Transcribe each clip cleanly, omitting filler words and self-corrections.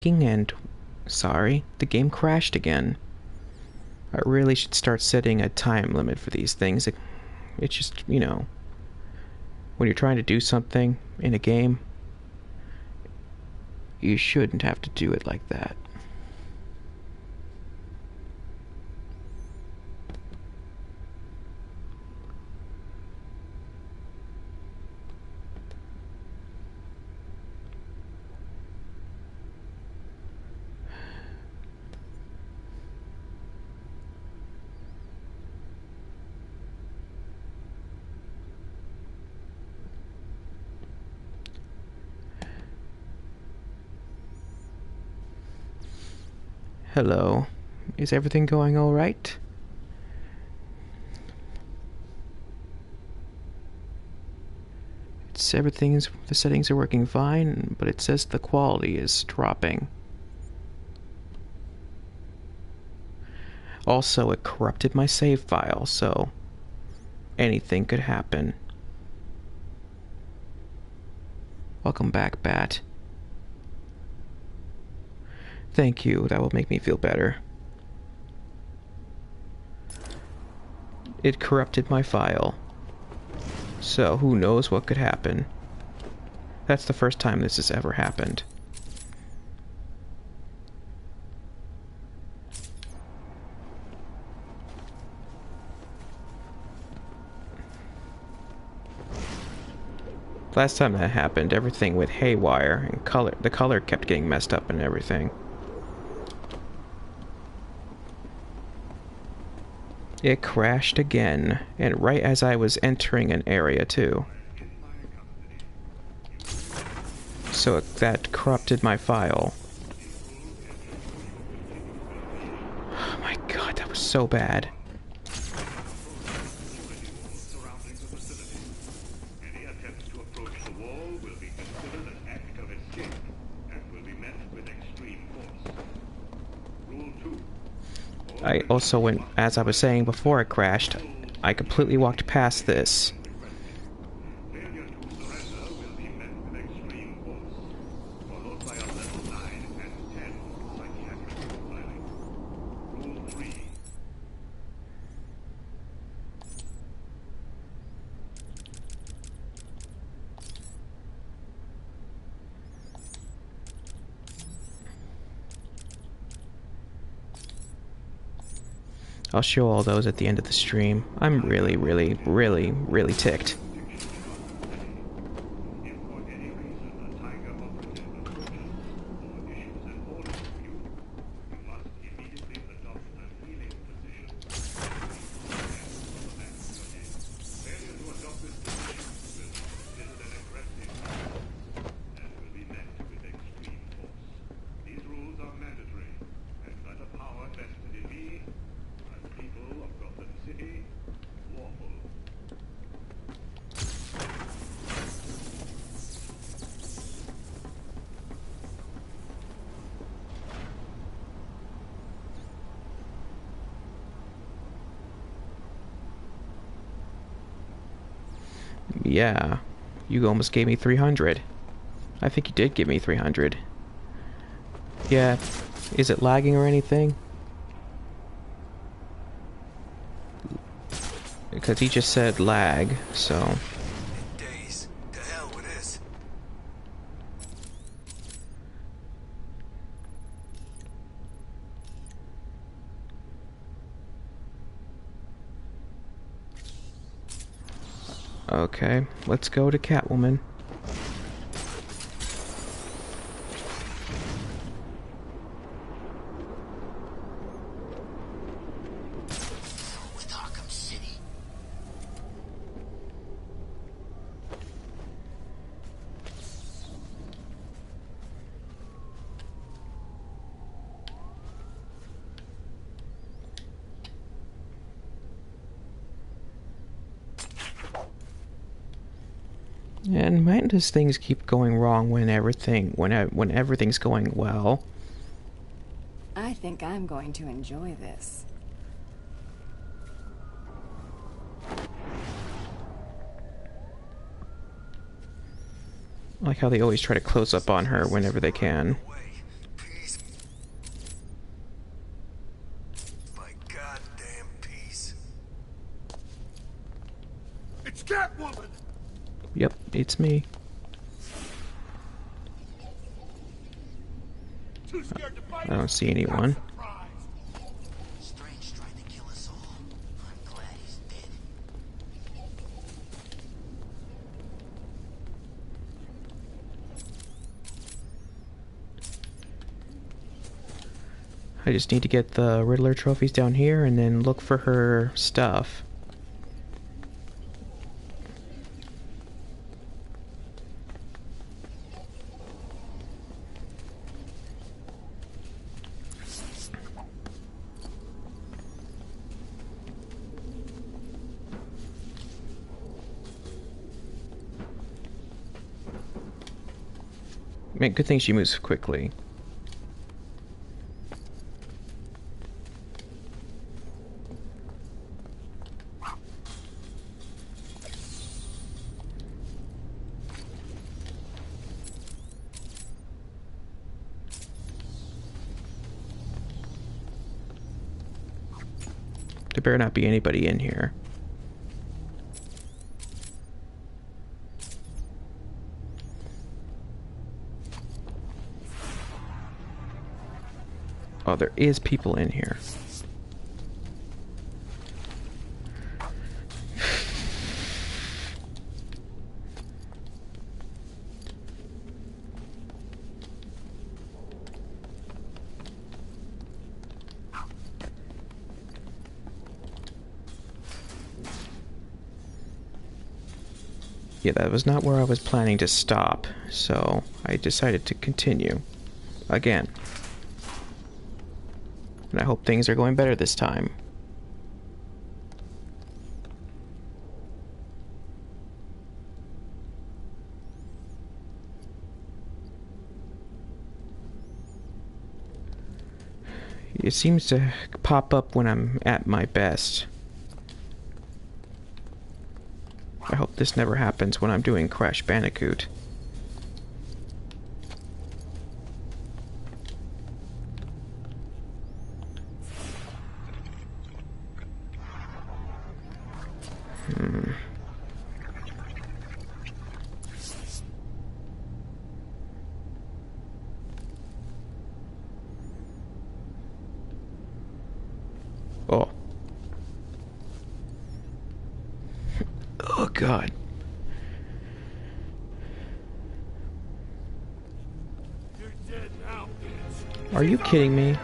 And sorry, the game crashed again. I really should start setting a time limit for these things. It's just, when you're trying to do something in a game, you shouldn't have to do it like that. Hello. Is everything going all right? The settings are working fine, but it says the quality is dropping. Also, it corrupted my save file, so anything could happen. Welcome back, Bat. Thank you, that will make me feel better. It corrupted my file. So, who knows what could happen. That's the first time this has ever happened. Last time that happened, everything went haywire, and the color kept getting messed up and everything. It crashed again, and right as I was entering an area too. So that corrupted my file. Oh my god, that was so bad. I also went, as I was saying before it crashed, I completely walked past this. I'll show all those at the end of the stream. I'm really, really, really, really ticked. Yeah, you almost gave me 300. I think you did give me 300. Yeah, is it lagging or anything? Because he just said lag, so... Days. To hell with this. Okay, let's go to Catwoman. With Arkham City. And why does things keep going wrong when everything's going well? I think I'm going to enjoy this. I like how they always try to close up on her whenever they can. Pay Catwoman! Yep, it's me. Too scared to fight I don't us? see anyone. Surprised. Strange tried to kill us all. I'm glad he's dead. I just need to get the Riddler trophies down here and then look for her stuff. Man, good thing she moves quickly. There better not be anybody in here. Oh, there is people in here. Yeah, that was not where I was planning to stop, so I decided to continue. Again. And I hope things are going better this time. It seems to pop up when I'm at my best. I hope this never happens when I'm doing Crash Bandicoot. Oh. Oh, God. You're dead now, bitch. Are you kidding me?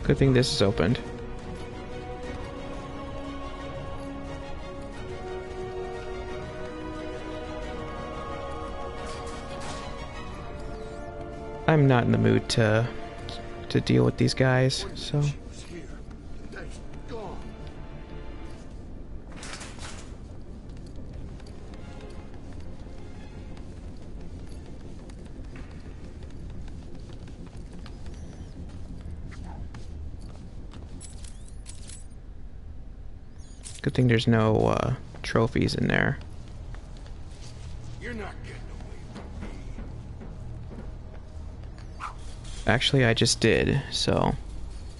Good thing this is opened. I'm not in the mood to deal with these guys, so... She was here. Now she's gone. Good thing there's no trophies in there. You're not getting away from me. Actually, I just did, so...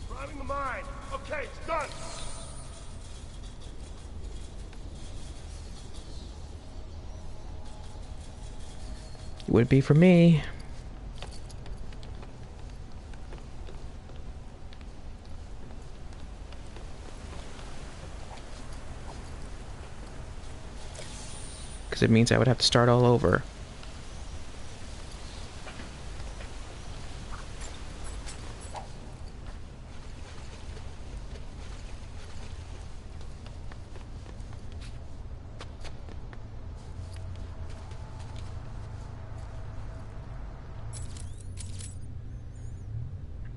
Driving the mine. Okay, it's done. It would be for me. Because it means I would have to start all over.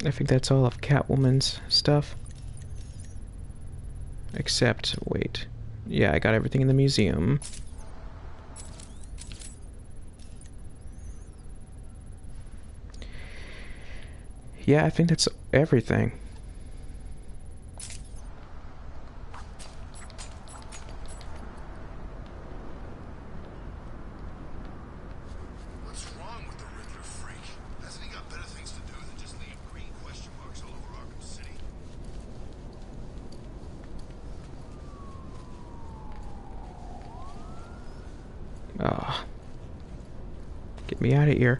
I think that's all of Catwoman's stuff. Except, wait. Yeah, I got everything in the museum. Yeah, I think that's everything. What's wrong with the Riddler freak? Hasn't he got better things to do than just leave green question marks all over Get me out of here.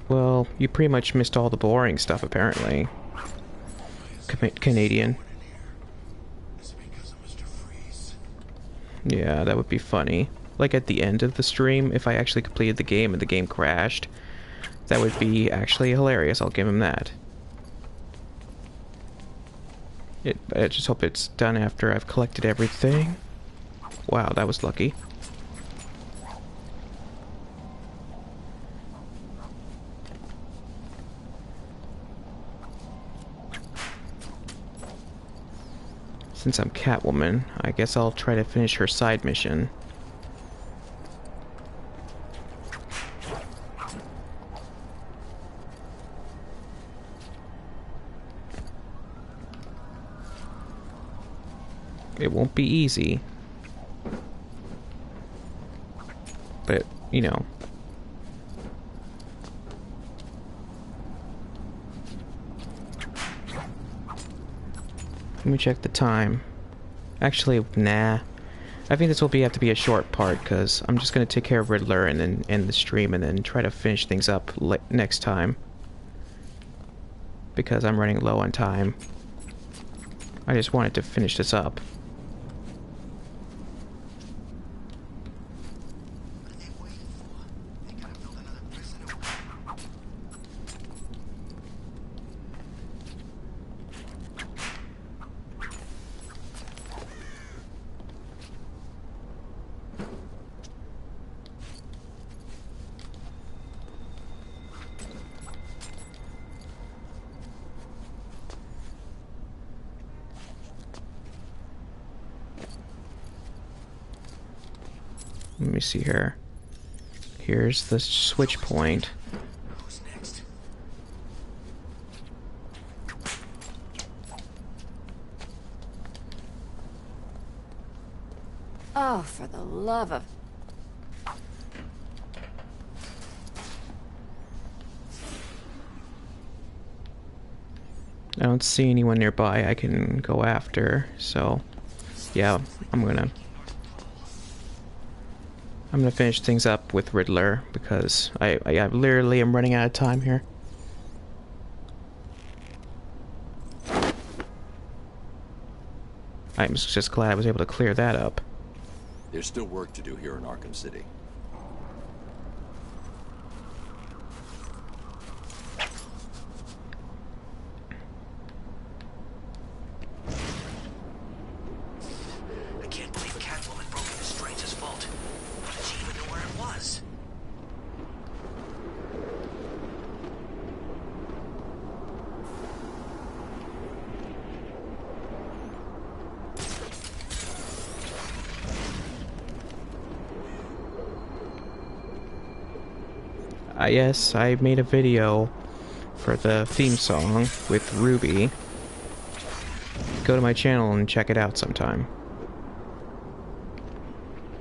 Well, you pretty much missed all the boring stuff, apparently. Canadian. Is it because of Mr. Freeze? Yeah, that would be funny. Like at the end of the stream, if I actually completed the game and the game crashed, that would be actually hilarious. I'll give him that. I just hope it's done after I've collected everything. Wow, that was lucky. Since I'm Catwoman, I guess I'll try to finish her side mission. It won't be easy. But, you know. Let me check the time. Actually, nah. I think this will have to be a short part, because I'm just going to take care of Riddler and then end the stream and then try to finish things up next time. Because I'm running low on time. I just wanted to finish this up. What are they waiting for? They gotta build another prison or what? Let me see here. Here's the switch point. Who's next? Oh, for the love of... I don't see anyone nearby I can go after, so yeah, I'm gonna finish things up with Riddler because I literally am running out of time here. I'm just glad I was able to clear that up. There's still work to do here in Arkham City. I can't believe Catwoman broke into Strange's vault. How did she even know where it was? Yes, I made a video for the theme song with Ruby. Go to my channel and check it out sometime.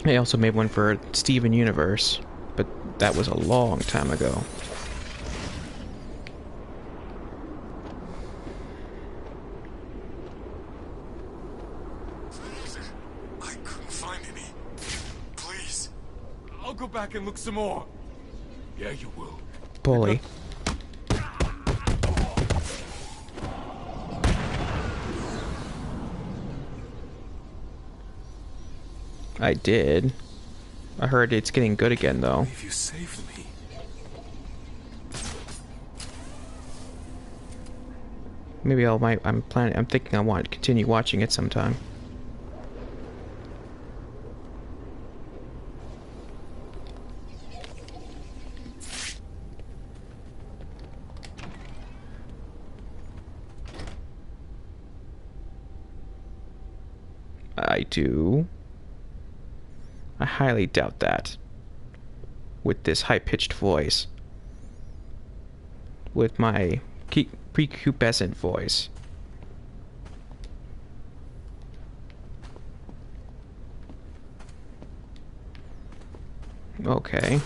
I also made one for Steven Universe, but that was a long time ago. I couldn't find any. Please. I'll go back and look some more. Yeah, you will. Bully. I did. I heard it's getting good again, though. If you saved me. Maybe I'm thinking I want to continue watching it sometime. I do. I highly doubt that. With this high-pitched voice. With my prepubescent voice. Okay.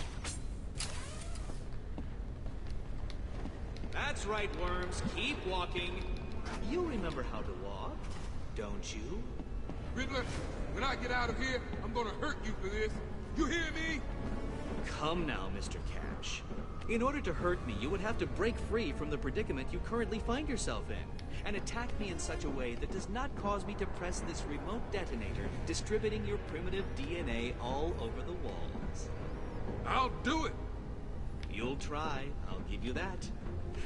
That's right, worms. Keep walking. You remember how to walk, don't you? Riddler, when I get out of here, I'm gonna hurt you for this. You hear me? Come now, Mr. Cash. In order to hurt me, you would have to break free from the predicament you currently find yourself in, and attack me in such a way that does not cause me to press this remote detonator, distributing your primitive DNA all over the walls. I'll do it. You'll try, I'll give you that.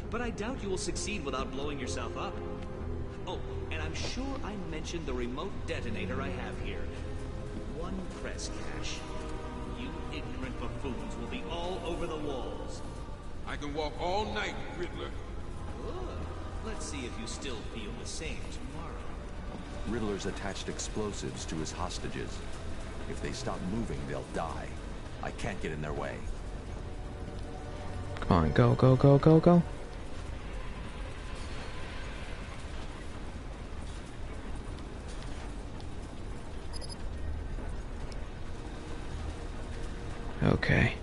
But I doubt you will succeed without blowing yourself up. Oh, and I'm sure I mentioned the remote detonator I have here. One press, Cash. You ignorant buffoons will be all over the walls. I can walk all night, Riddler. Good. Let's see if you still feel the same tomorrow. Riddler's attached explosives to his hostages. If they stop moving, they'll die. I can't get in their way. Come on, go, go, go, go, go. Okay.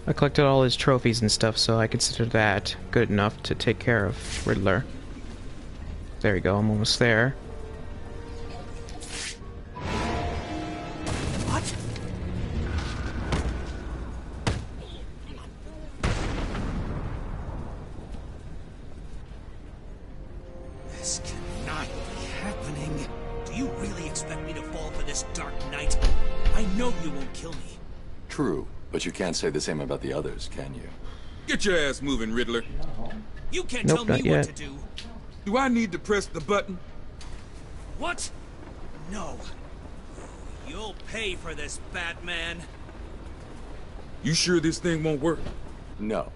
I collected all his trophies and stuff, so I consider that good enough to take care of Riddler. There we go, I'm almost there. What? This cannot be happening. Do you really expect me to fall for this dark night? I know you won't kill me. True, but you can't say the same about the others, can you? Get your ass moving, Riddler. You can't Nope, tell not me yet. what to do. Do I need to press the button? What? No. You'll pay for this, Batman. You sure this thing won't work? No.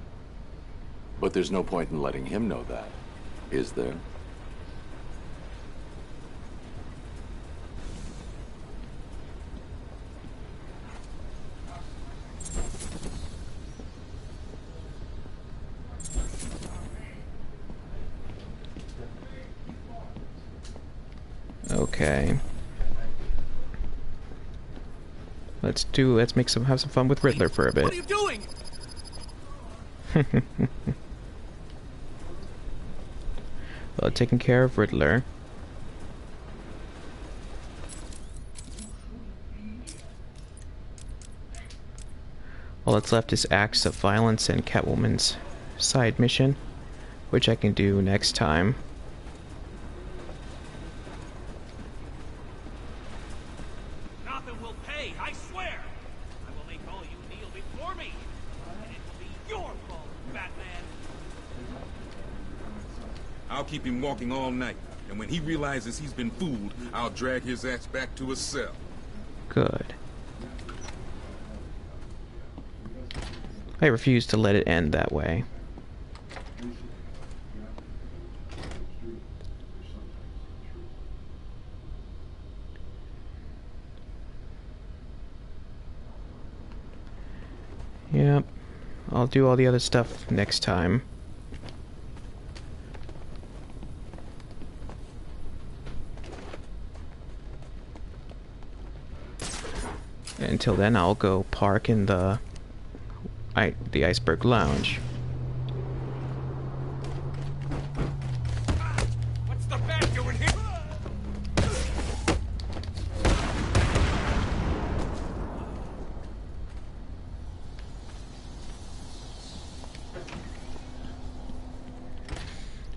But there's no point in letting him know that, is there? Okay. Let's have some fun with Riddler for a What are bit. you doing? Well, taking care of Riddler. All that's left is acts of violence and Catwoman's side mission, which I can do next time. Nothing will pay, I swear. I will make all you kneel before me. And it will be your fault, Batman. I'll keep him walking all night. And when he realizes he's been fooled, I'll drag his ass back to his cell. Good. I refuse to let it end that way. Yep. I'll do all the other stuff next time. Until then, I'll go park in the Iceberg Lounge. What's the bat doing here?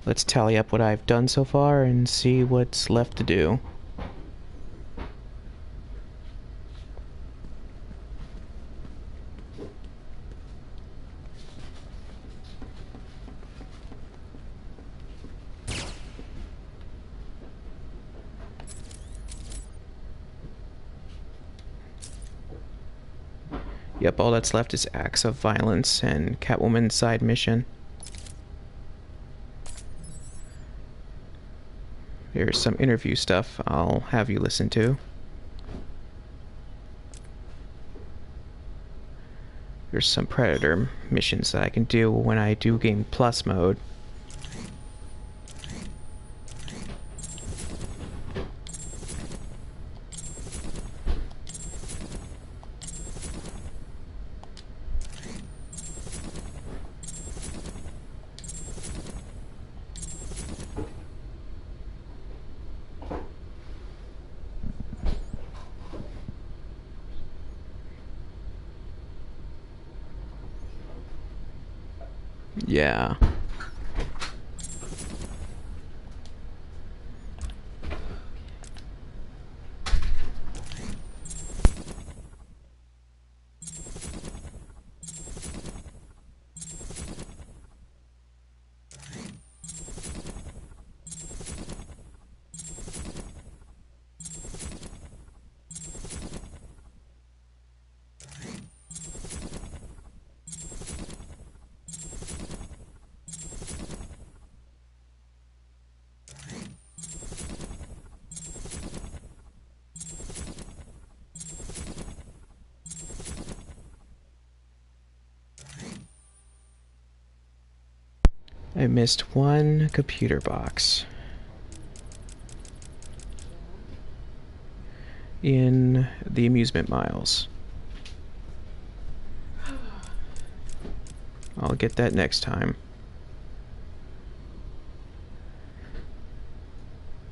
Let's tally up what I've done so far and see what's left to do. Yep, all that's left is acts of violence and Catwoman's side mission. There's some interview stuff I'll have you listen to. There's some Predator missions that I can do when I do Game Plus mode. Yeah. I missed one computer box in the amusement miles. I'll get that next time.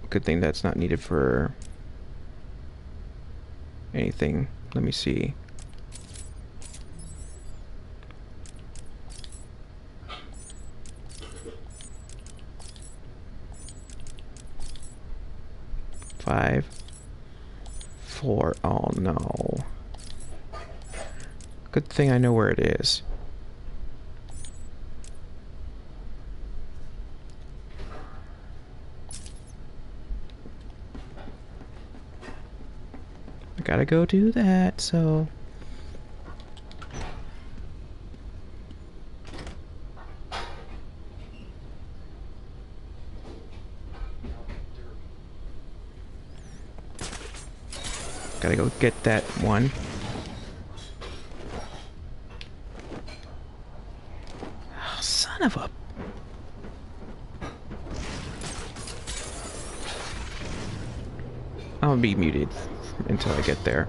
Good thing that's not needed for anything. Let me see. Five, four. Oh no. Good thing I know where it is. I gotta go do that, so... Gotta go get that one. Oh, son of a... I'll be muted until I get there.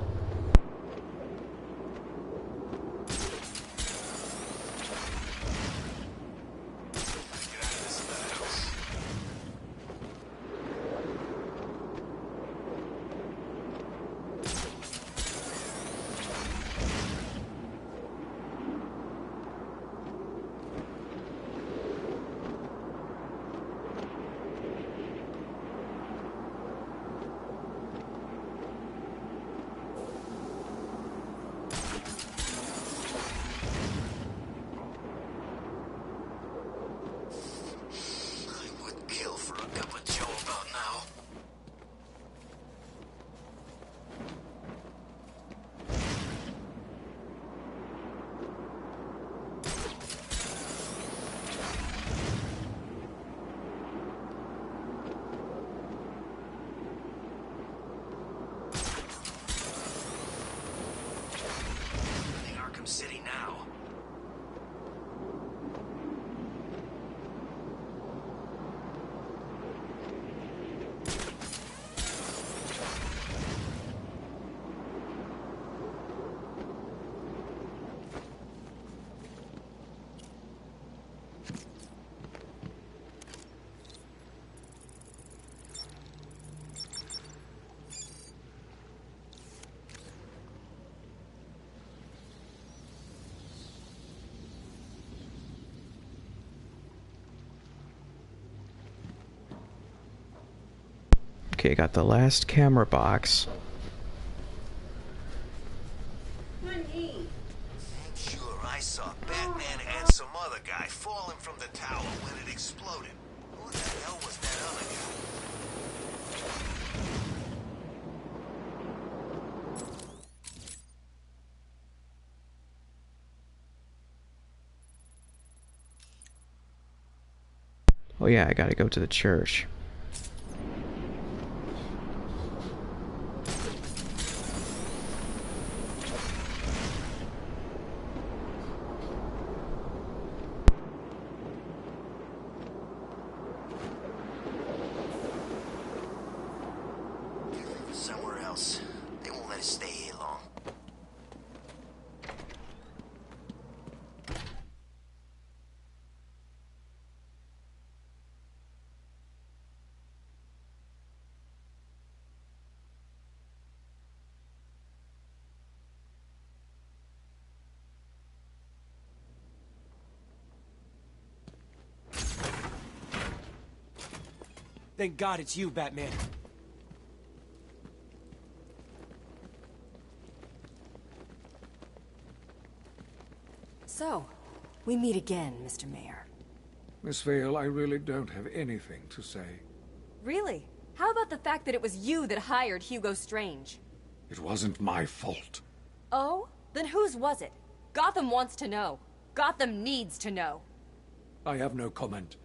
Arkham City now. Okay, got the last camera box. I'm sure I saw Batman and some other guy falling from the tower when it exploded. Who the hell was that other guy? Oh yeah, I gotta go to the church. Somewhere else. They won't let us stay here long. Thank God it's you, Batman. So, we meet again, Mr. Mayor. Miss Vale, I really don't have anything to say. Really? How about the fact that it was you that hired Hugo Strange? It wasn't my fault. Oh? Then whose was it? Gotham wants to know. Gotham needs to know. I have no comment.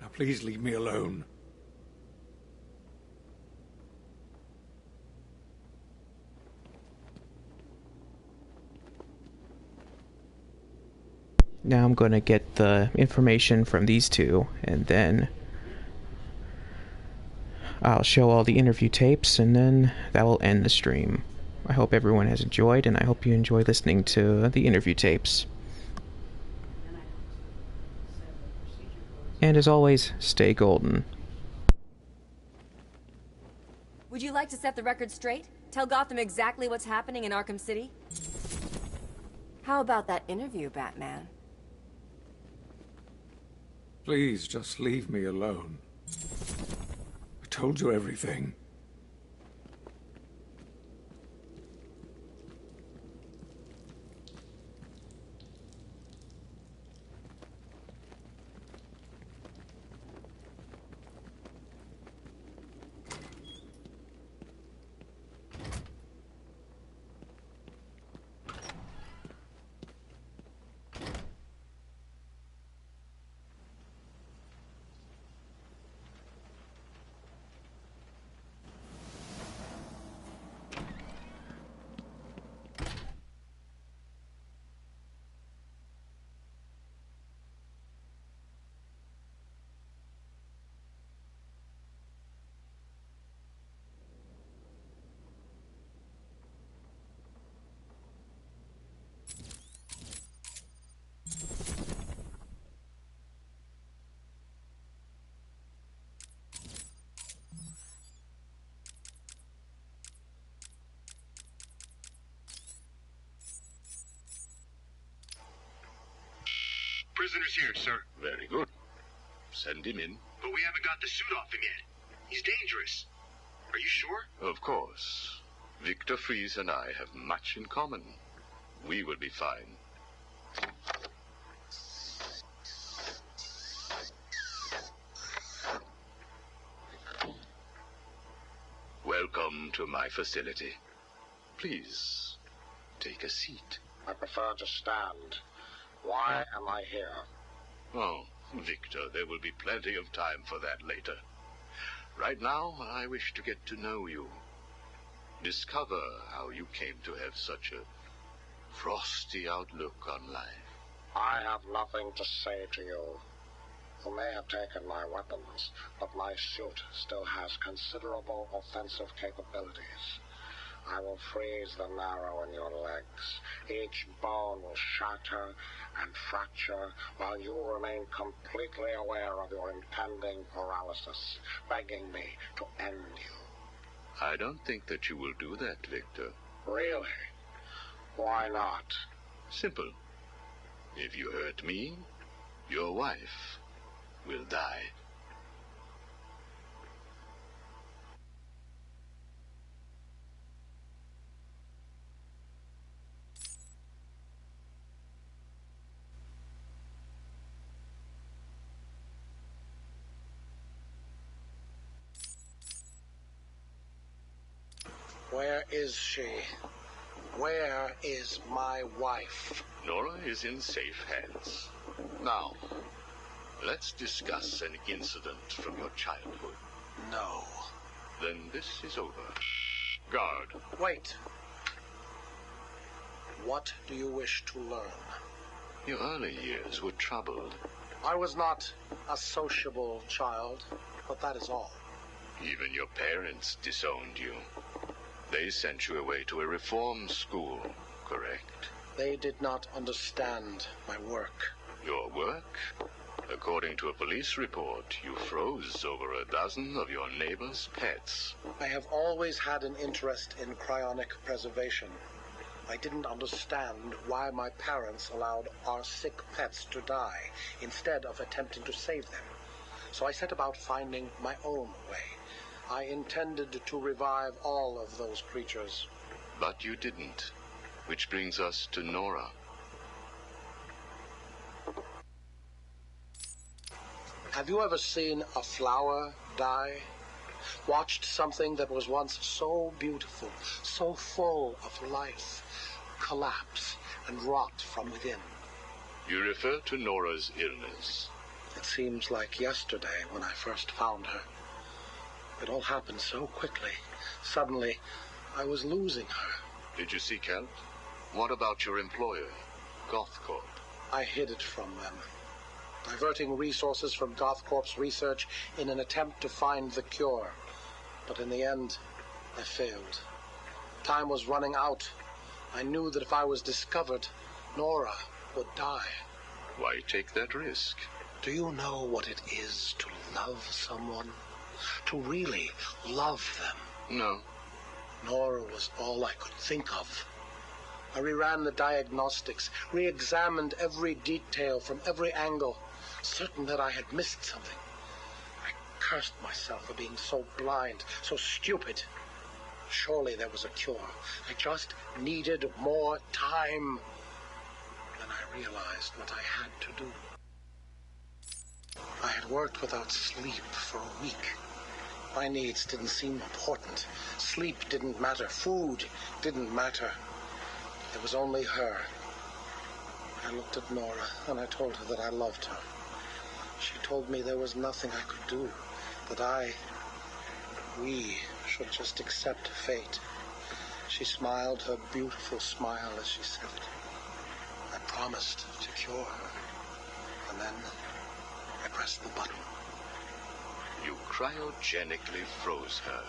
Now please leave me alone. Now I'm going to get the information from these two, and then I'll show all the interview tapes, and then that will end the stream. I hope everyone has enjoyed, and I hope you enjoy listening to the interview tapes. And as always, stay golden. Would you like to set the record straight? Tell Gotham exactly what's happening in Arkham City? How about that interview, Batman? Please just leave me alone. I told you everything. Prisoner's here, sir. Very good. Send him in. But we haven't got the suit off him yet. He's dangerous. Are you sure? Of course. Victor Fries and I have much in common. We will be fine. Welcome to my facility. Please, take a seat. I prefer to stand. Why am I here? Oh, Victor, there will be plenty of time for that later. Right now, I wish to get to know you. Discover how you came to have such a frosty outlook on life. I have nothing to say to you. You may have taken my weapons, but my suit still has considerable offensive capabilities. I will freeze the marrow in your legs. Each bone will shatter and fracture while you remain completely aware of your impending paralysis, begging me to end you. I don't think that you will do that, Victor. Really? Why not? Simple. If you hurt me, your wife will die. Where is she? Where is my wife? Nora is in safe hands. Now, let's discuss an incident from your childhood. No. Then this is over. Guard. Wait. What do you wish to learn? Your early years were troubled. I was not a sociable child, but that is all. Even your parents disowned you. They sent you away to a reform school, correct? They did not understand my work. Your work? According to a police report, you froze over a dozen of your neighbor's pets. I have always had an interest in cryonic preservation. I didn't understand why my parents allowed our sick pets to die instead of attempting to save them. So I set about finding my own way. I intended to revive all of those creatures. But you didn't. Which brings us to Nora. Have you ever seen a flower die? Watched something that was once so beautiful, so full of life, collapse and rot from within? You refer to Nora's illness. It seems like yesterday when I first found her. It all happened so quickly. Suddenly, I was losing her. Did you seek help? What about your employer, GothCorp? I hid it from them, diverting resources from GothCorp's research in an attempt to find the cure. But in the end, I failed. Time was running out. I knew that if I was discovered, Nora would die. Why take that risk? Do you know what it is to love someone? To really love them? No. Nora was all I could think of. I reran the diagnostics, re-examined every detail from every angle, certain that I had missed something. I cursed myself for being so blind, so stupid. Surely there was a cure. I just needed more time. Then I realized what I had to do. I had worked without sleep for a week. My needs didn't seem important. Sleep didn't matter. Food didn't matter. There was only her. I looked at Nora and I told her that I loved her. She told me there was nothing I could do, that we should just accept fate. She smiled her beautiful smile as she said it. I promised to cure her, and then I pressed the button. You cryogenically froze her,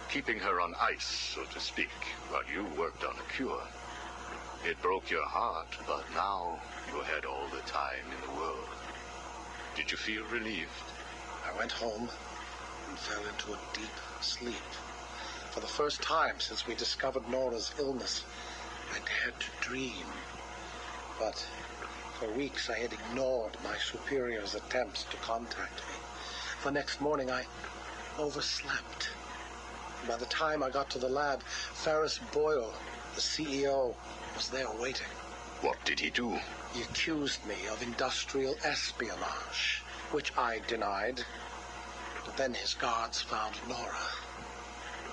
keeping her on ice, so to speak, while you worked on a cure. It broke your heart, but now you had all the time in the world. Did you feel relieved? I went home and fell into a deep sleep. For the first time since we discovered Nora's illness, I dared to dream. But for weeks I had ignored my superior's attempts to contact me. The next morning I overslept. By the time I got to the lab, Ferris Boyle, the CEO, was there waiting. What did he do? He accused me of industrial espionage, which I denied. But then his guards found Nora.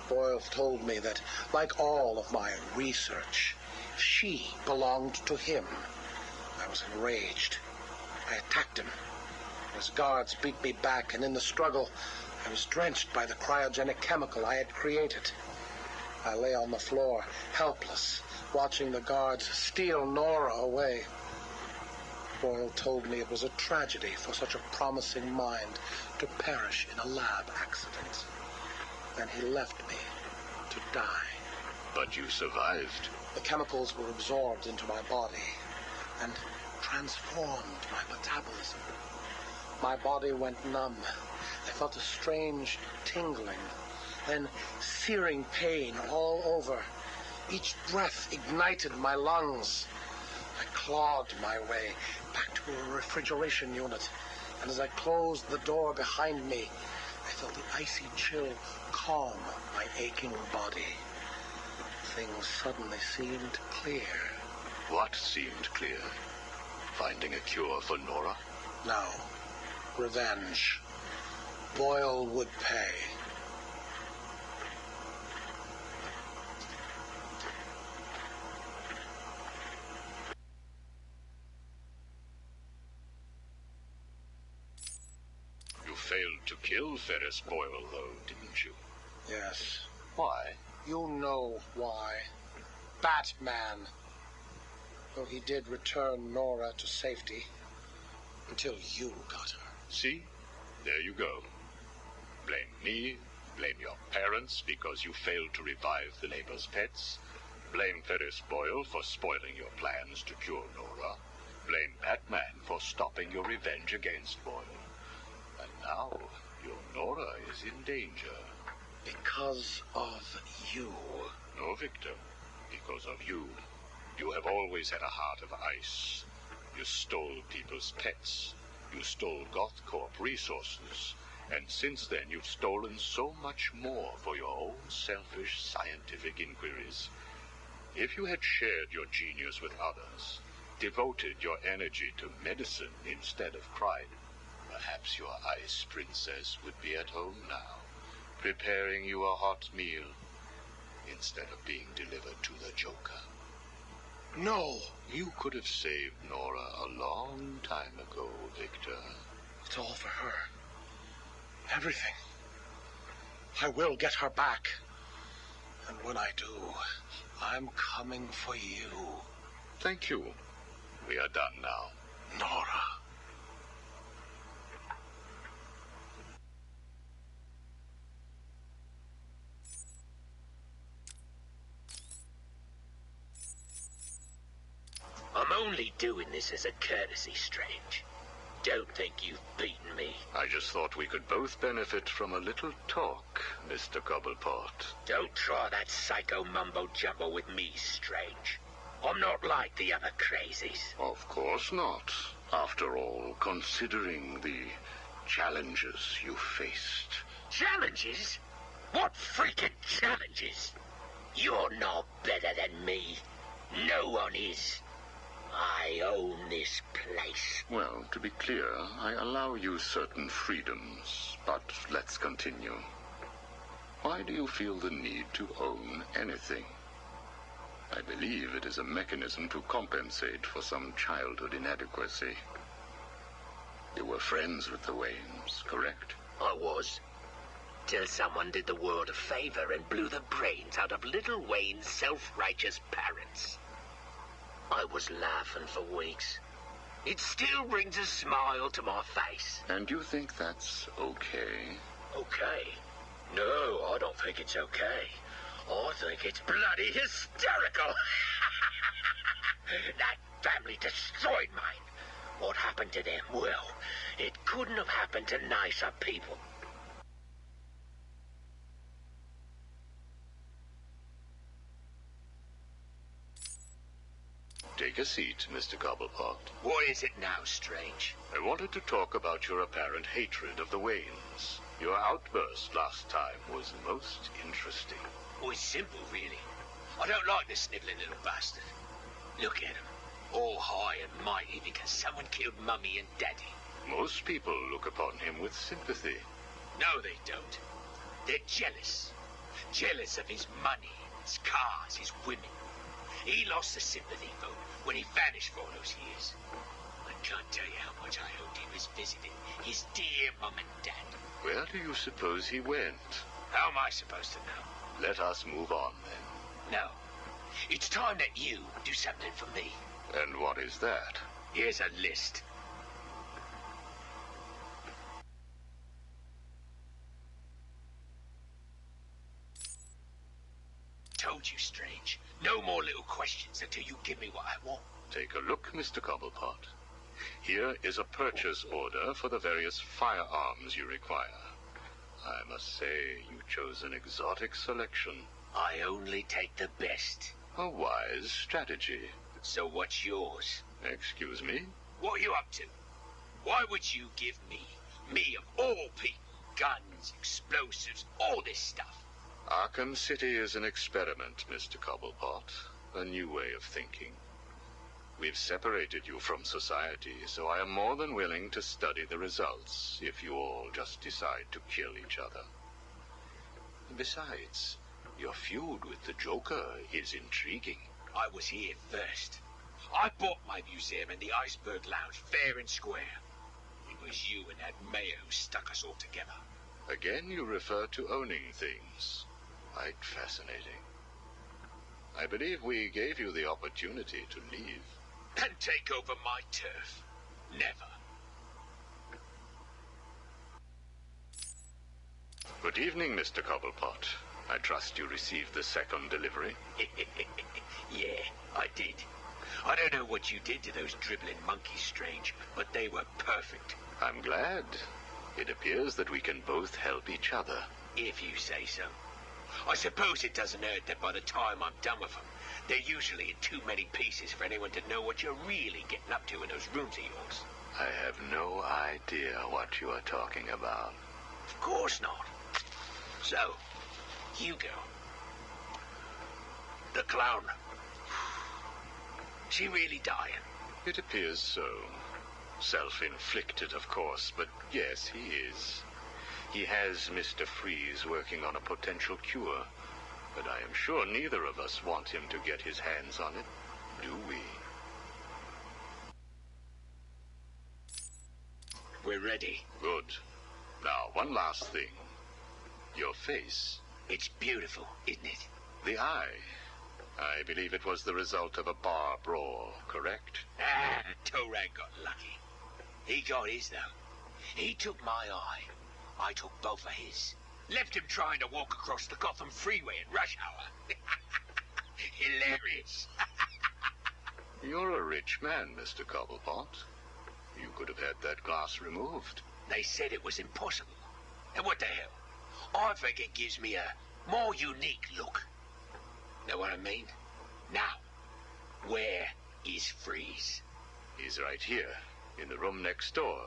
Boyle told me that, like all of my research, she belonged to him. I was enraged. I attacked him. His guards beat me back, and in the struggle, I was drenched by the cryogenic chemical I had created. I lay on the floor, helpless, watching the guards steal Nora away. Boyle told me it was a tragedy for such a promising mind to perish in a lab accident. Then he left me to die. But you survived. The chemicals were absorbed into my body and transformed my metabolism. My body went numb. I felt a strange tingling, then searing pain all over. Each breath ignited my lungs. I clawed my way back to a refrigeration unit, and as I closed the door behind me, I felt the icy chill calm my aching body. Things suddenly seemed clear. What seemed clear? Finding a cure for Nora? No. Revenge. Boyle would pay. You failed to kill Ferris Boyle, though, didn't you? Yes. Why? You know why. Batman. Though he did return Nora to safety, until you got her. See? There you go. Blame me, blame your parents because you failed to revive the neighbor's pets, blame Ferris Boyle for spoiling your plans to cure Nora, blame Batman for stopping your revenge against Boyle. And now, your Nora is in danger. Because of you. No, Victor. Because of you. You have always had a heart of ice. You stole people's pets. You stole GothCorp resources, and since then you've stolen so much more for your own selfish scientific inquiries. If you had shared your genius with others, devoted your energy to medicine instead of crime, perhaps your ice princess would be at home now, preparing you a hot meal, instead of being delivered to the Joker. No! You could have saved Nora a long time ago, Victor. It's all for her. Everything. I will get her back. And when I do, I'm coming for you. Thank you. We are done now. Nora. I'm only doing this as a courtesy, Strange. Don't think you've beaten me. I just thought we could both benefit from a little talk, Mr. Cobblepot. Don't try that psycho mumbo-jumbo with me, Strange. I'm not like the other crazies. Of course not. After all, considering the challenges you faced. Challenges? What freaking challenges? You're no better than me. No one is. I own this place. Well, to be clear, I allow you certain freedoms, but let's continue. Why do you feel the need to own anything? I believe it is a mechanism to compensate for some childhood inadequacy. You were friends with the Waynes, correct? I was. Till someone did the world a favor and blew the brains out of little Wayne's self-righteous parents. I was laughing for weeks. It still brings a smile to my face. And you think that's okay? Okay? No, I don't think it's okay. I think it's bloody hysterical. That family destroyed mine. What happened to them? Well, it couldn't have happened to nicer people. Take a seat, Mr. Cobblepot. What is it now, Strange? I wanted to talk about your apparent hatred of the Waynes. Your outburst last time was most interesting. Oh, it's simple, really. I don't like the sniveling little bastard. Look at him. All high and mighty because someone killed Mummy and Daddy. Most people look upon him with sympathy. No, they don't. They're jealous. Jealous of his money, his cars, his women. He lost the sympathy vote when he vanished for all those years. I can't tell you how much I hoped he was visiting his dear Mum and Dad. Where do you suppose he went? How am I supposed to know? Let us move on, then. No. It's time that you do something for me. And what is that? Here's a list. Told you, Strange. No more little questions until you give me what I want. Take a look, Mr. Cobblepot. Here is a purchase order for the various firearms you require. I must say, you chose an exotic selection. I only take the best. A wise strategy. So what's yours? Excuse me? What are you up to? Why would you give me of all people, guns, explosives, all this stuff? Arkham City is an experiment, Mr. Cobblepot. A new way of thinking. We've separated you from society, so I am more than willing to study the results if you all just decide to kill each other. Besides, your feud with the Joker is intriguing. I was here first. I bought my museum in the Iceberg Lounge fair and square. It was you and that mayor who stuck us all together. Again, you refer to owning things. Quite fascinating. I believe we gave you the opportunity to leave. And take over my turf. Never. Good evening, Mr. Cobblepot. I trust you received the second delivery. Yeah, I did. I don't know what you did to those dribbling monkeys, Strange, but they were perfect. I'm glad. It appears that we can both help each other. If you say so. I suppose it doesn't hurt that by the time I'm done with them, they're usually in too many pieces for anyone to know what you're really getting up to in those rooms of yours. I have no idea what you are talking about. Of course not. So, Hugo. The clown. She really dying? It appears so. Self-inflicted, of course, but yes, he is. He has Mr. Freeze working on a potential cure, but I am sure neither of us want him to get his hands on it, do we? We're ready. Good. Now, one last thing. Your face. It's beautiful, isn't it? The eye. I believe it was the result of a bar brawl, correct? Ah, Torag got lucky. He got his, though. He took my eye. I took both of his. Left him trying to walk across the Gotham freeway at rush hour. Hilarious. You're a rich man, Mr. Cobblepot. You could have had that glass removed. They said it was impossible. And what the hell? I think it gives me a more unique look. Know what I mean? Now, where is Freeze? He's right here, in the room next door.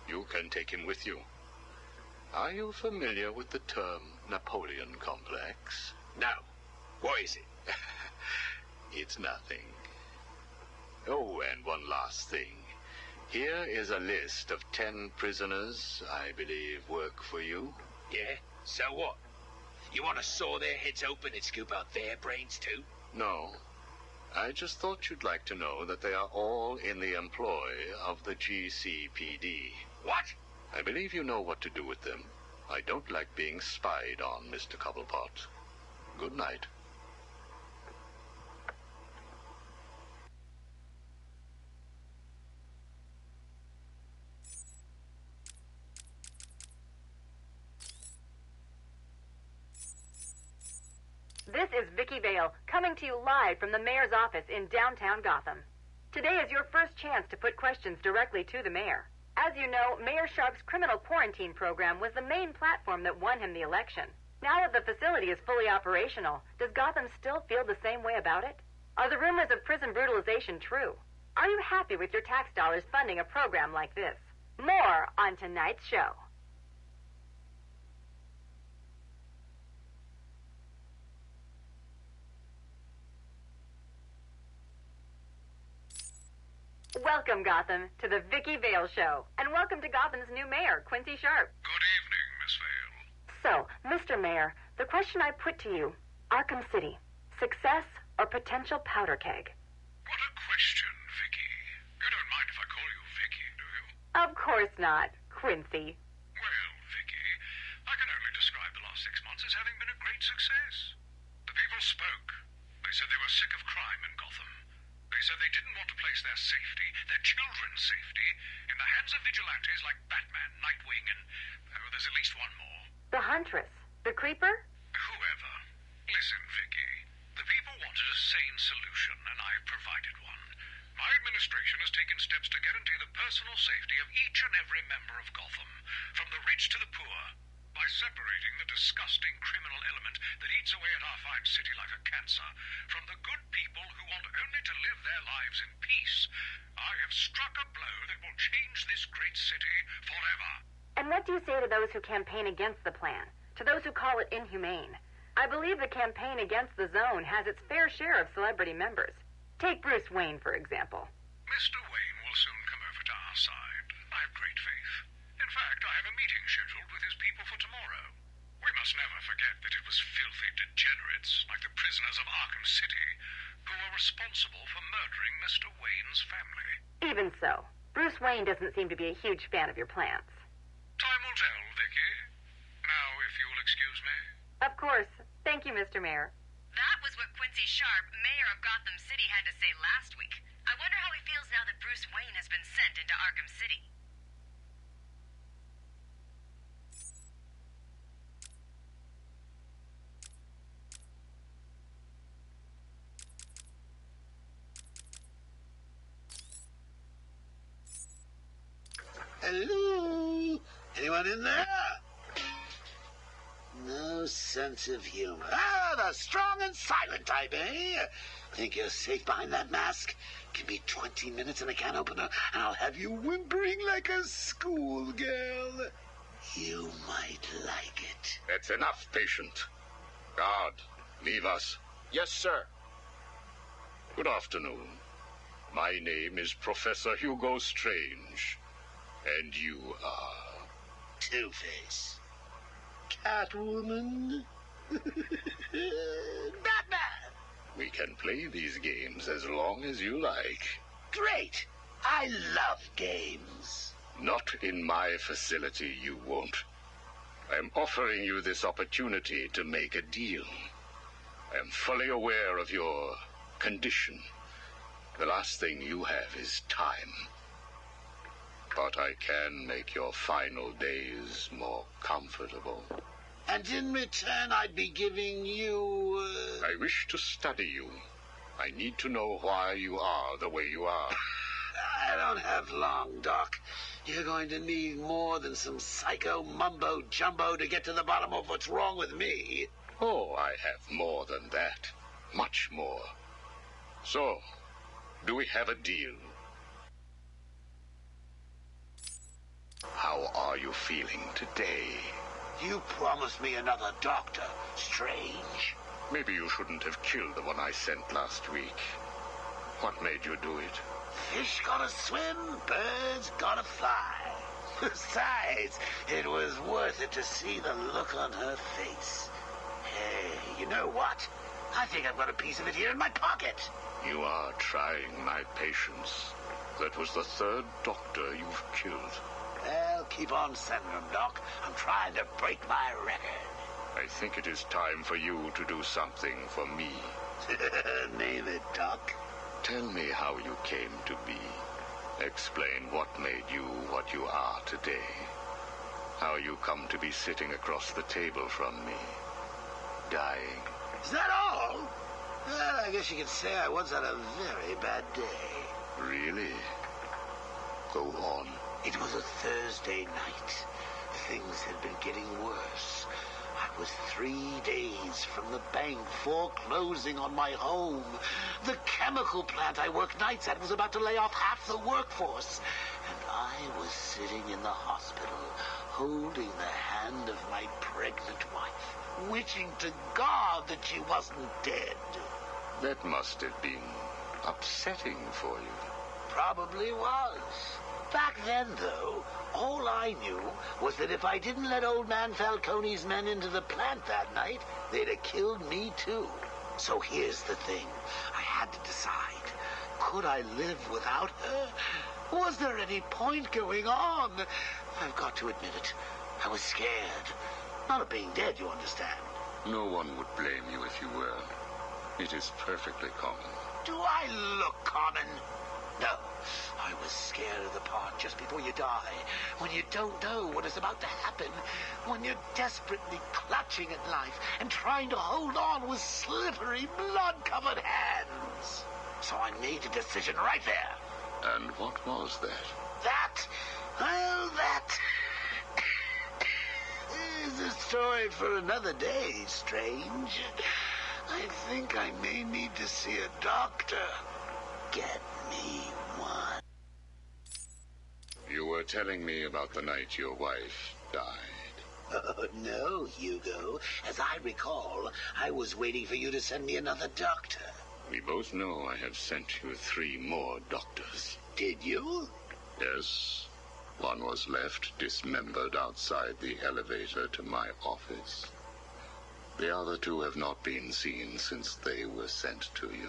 You can take him with you. Are you familiar with the term Napoleon complex? No. What is it? It's nothing. Oh, and one last thing. Here is a list of 10 prisoners I believe work for you. Yeah? So what? You want to saw their heads open and scoop out their brains too? No. I just thought you'd like to know that they are all in the employ of the GCPD. What? I believe you know what to do with them. I don't like being spied on, Mr. Cobblepot. Good night. This is Vicki Vale, coming to you live from the mayor's office in downtown Gotham. Today is your first chance to put questions directly to the mayor. As you know, Mayor Sharp's criminal quarantine program was the main platform that won him the election. Now that the facility is fully operational, does Gotham still feel the same way about it? Are the rumors of prison brutalization true? Are you happy with your tax dollars funding a program like this? More on tonight's show. Welcome, Gotham, to the Vicki Vale Show, and welcome to Gotham's new mayor, Quincy Sharp. Good evening, Miss Vale. So, Mr. Mayor, the question I put to you, Arkham City, success or potential powder keg? What a question, Vicki. You don't mind if I call you Vicki, do you? Of course not, Quincy. Well, Vicki, I can only describe the last 6 months as having been a great success. The people spoke. They said they were sick of crime in Gotham. They said they didn't want to place their safety, their children's safety, in the hands of vigilantes like Batman, Nightwing, and there's at least one more. The Huntress. The Creeper? Whoever. Listen, Vicki. The people wanted a sane solution, and I've provided one. My administration has taken steps to guarantee the personal safety of each and every member of Gotham, from the rich to the poor, by separating the disgusting criminal element that eats away at our fine city like a cancer from the good people who want only to live their lives in peace. I have struck a blow that will change this great city forever. And what do you say to those who campaign against the plan? To those who call it inhumane? I believe the campaign against the Zone has its fair share of celebrity members. Take Bruce Wayne, for example. Mr. Wayne will soon come over to our side. I have great faith. In fact, I have a meeting scheduled with his people for tomorrow. We must never forget that it was filthy degenerates like the prisoners of Arkham City who were responsible for murdering Mr. Wayne's family. Even so, Bruce Wayne doesn't seem to be a huge fan of your plans. Time will tell, Vicki. Now, if you'll excuse me. Of course. Thank you, Mr. Mayor. That was what Quincy Sharp, mayor of Gotham City, had to say last week. I wonder how he feels now that Bruce Wayne has been sent into Arkham City. Hello? Anyone in there? No sense of humor. Ah! the strong and silent type, eh? Think you're safe behind that mask? Give me 20 minutes and a can opener, and I'll have you whimpering like a schoolgirl. You might like it. That's enough, patient. Guard, leave us. Yes, sir. Good afternoon. My name is Professor Hugo Strange. And you are... Two-Face. Catwoman. Batman. We can play these games as long as you like. Great. I love games. Not in my facility, you won't. I'm offering you this opportunity to make a deal. I am fully aware of your condition. The last thing you have is time. But I can make your final days more comfortable. And in return, I'd be giving you... I wish to study you. I need to know why you are the way you are. I don't have long, Doc. You're going to need more than some psycho mumbo-jumbo to get to the bottom of what's wrong with me. Oh, I have more than that. Much more. So, do we have a deal? How are you feeling today? You promised me another doctor, Strange. Maybe you shouldn't have killed the one I sent last week. What made you do it? Fish gotta swim, birds gotta fly. Besides, it was worth it to see the look on her face. Hey, you know what? I think I've got a piece of it here in my pocket. You are trying my patience. That was the third doctor you've killed. Well, keep on sending them, Doc. I'm trying to break my record. I think it is time for you to do something for me. Name it, Doc. Tell me how you came to be. Explain what made you what you are today. How you come to be sitting across the table from me. Dying. Is that all? Well, I guess you could say I once had a very bad day. Really? Go on. It was a Thursday night. Things had been getting worse. I was 3 days from the bank foreclosing on my home. The chemical plant I worked nights at was about to lay off half the workforce. And I was sitting in the hospital, holding the hand of my pregnant wife, wishing to God that she wasn't dead. That must have been upsetting for you. Probably was. Back then, though, all I knew was that if I didn't let old man Falcone's men into the plant that night, they'd have killed me too. So here's the thing. I had to decide. Could I live without her? Was there any point going on? I've got to admit it. I was scared. Not of being dead, you understand. No one would blame you if you were. It is perfectly common. Do I look common? No. I was scared of the part just before you die, when you don't know what is about to happen, when you're desperately clutching at life and trying to hold on with slippery, blood-covered hands. So I made a decision right there. And what was that? That is a story for another day, Strange. I think I may need to see a doctor. Get me one. You were telling me about the night your wife died. Oh, no, Hugo. As I recall, I was waiting for you to send me another doctor. We both know I have sent you 3 more doctors. Did you? Yes. One was left dismembered outside the elevator to my office. The other 2 have not been seen since they were sent to you.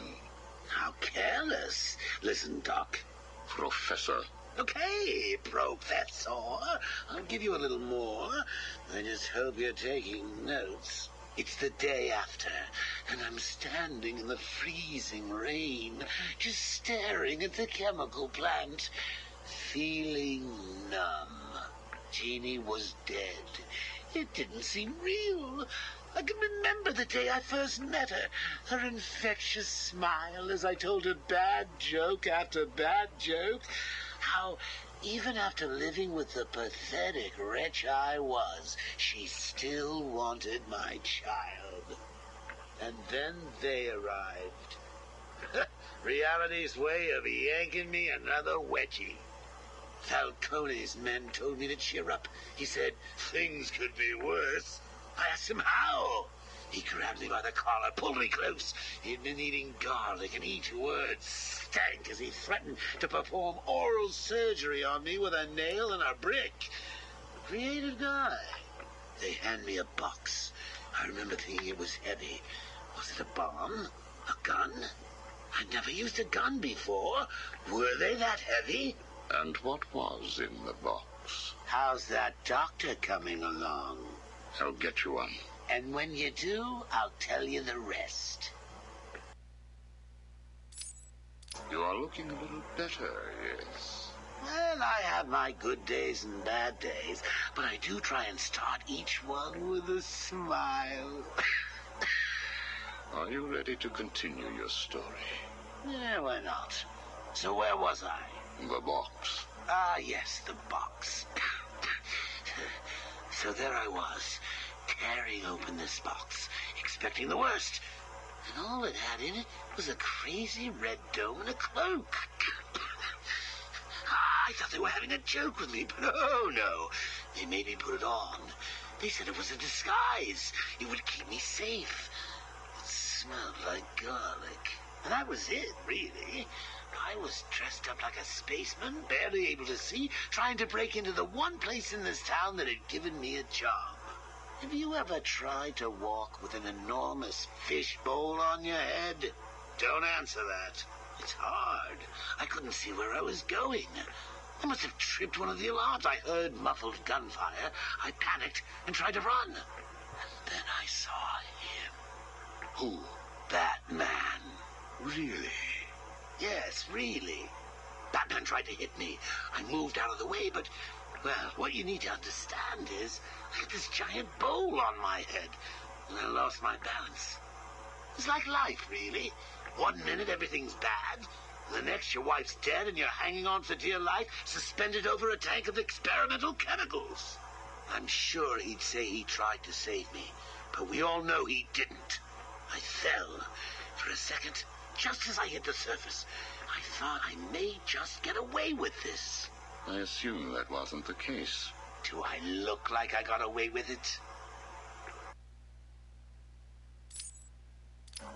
How careless. Listen, Doc. Professor. Okay, Professor. I'll give you a little more. I just hope you're taking notes. It's the day after, and I'm standing in the freezing rain, just staring at the chemical plant, feeling numb. Jeannie was dead. It didn't seem real. I can remember the day I first met her. Her infectious smile as I told her bad joke after bad joke. How, even after living with the pathetic wretch I was, she still wanted my child. And then they arrived. Reality's way of yanking me another wedgie. Falcone's men told me to cheer up. He said things could be worse. I asked him how. He grabbed me by the collar, pulled me close. He'd been eating garlic, and each word stank as he threatened to perform oral surgery on me with a nail and a brick. Creative guy. They hand me a box. I remember thinking it was heavy. Was it a bomb? A gun? I'd never used a gun before. Were they that heavy? And what was in the box? How's that doctor coming along? I'll get you one. And when you do, I'll tell you the rest. You are looking a little better, yes. Well, I have my good days and bad days, but I do try and start each one with a smile. Are you ready to continue your story? Yeah, why not? So where was I? The box. Ah, yes, the box. So there I was, tearing open this box, expecting the worst. And all it had in it was a crazy red dome and a cloak. I thought they were having a joke with me, but no. They made me put it on. They said it was a disguise. It would keep me safe. It smelled like garlic. And that was it, really. I was dressed up like a spaceman, barely able to see, trying to break into the one place in this town that had given me a job. Have you ever tried to walk with an enormous fish bowl on your head? Don't answer that. It's hard. I couldn't see where I was going. I must have tripped one of the alarms. I heard muffled gunfire. I panicked and tried to run. And then I saw him. Who? Batman. Really? Yes, really. Batman tried to hit me. I moved out of the way, but, well, what you need to understand is I had this giant bowl on my head, and I lost my balance. It's like life, really. One minute everything's bad, the next your wife's dead and you're hanging on for dear life, suspended over a tank of experimental chemicals. I'm sure he'd say he tried to save me, but we all know he didn't. I fell. For a second, just as I hit the surface, I thought I may just get away with this. I assume that wasn't the case. Do I look like I got away with it?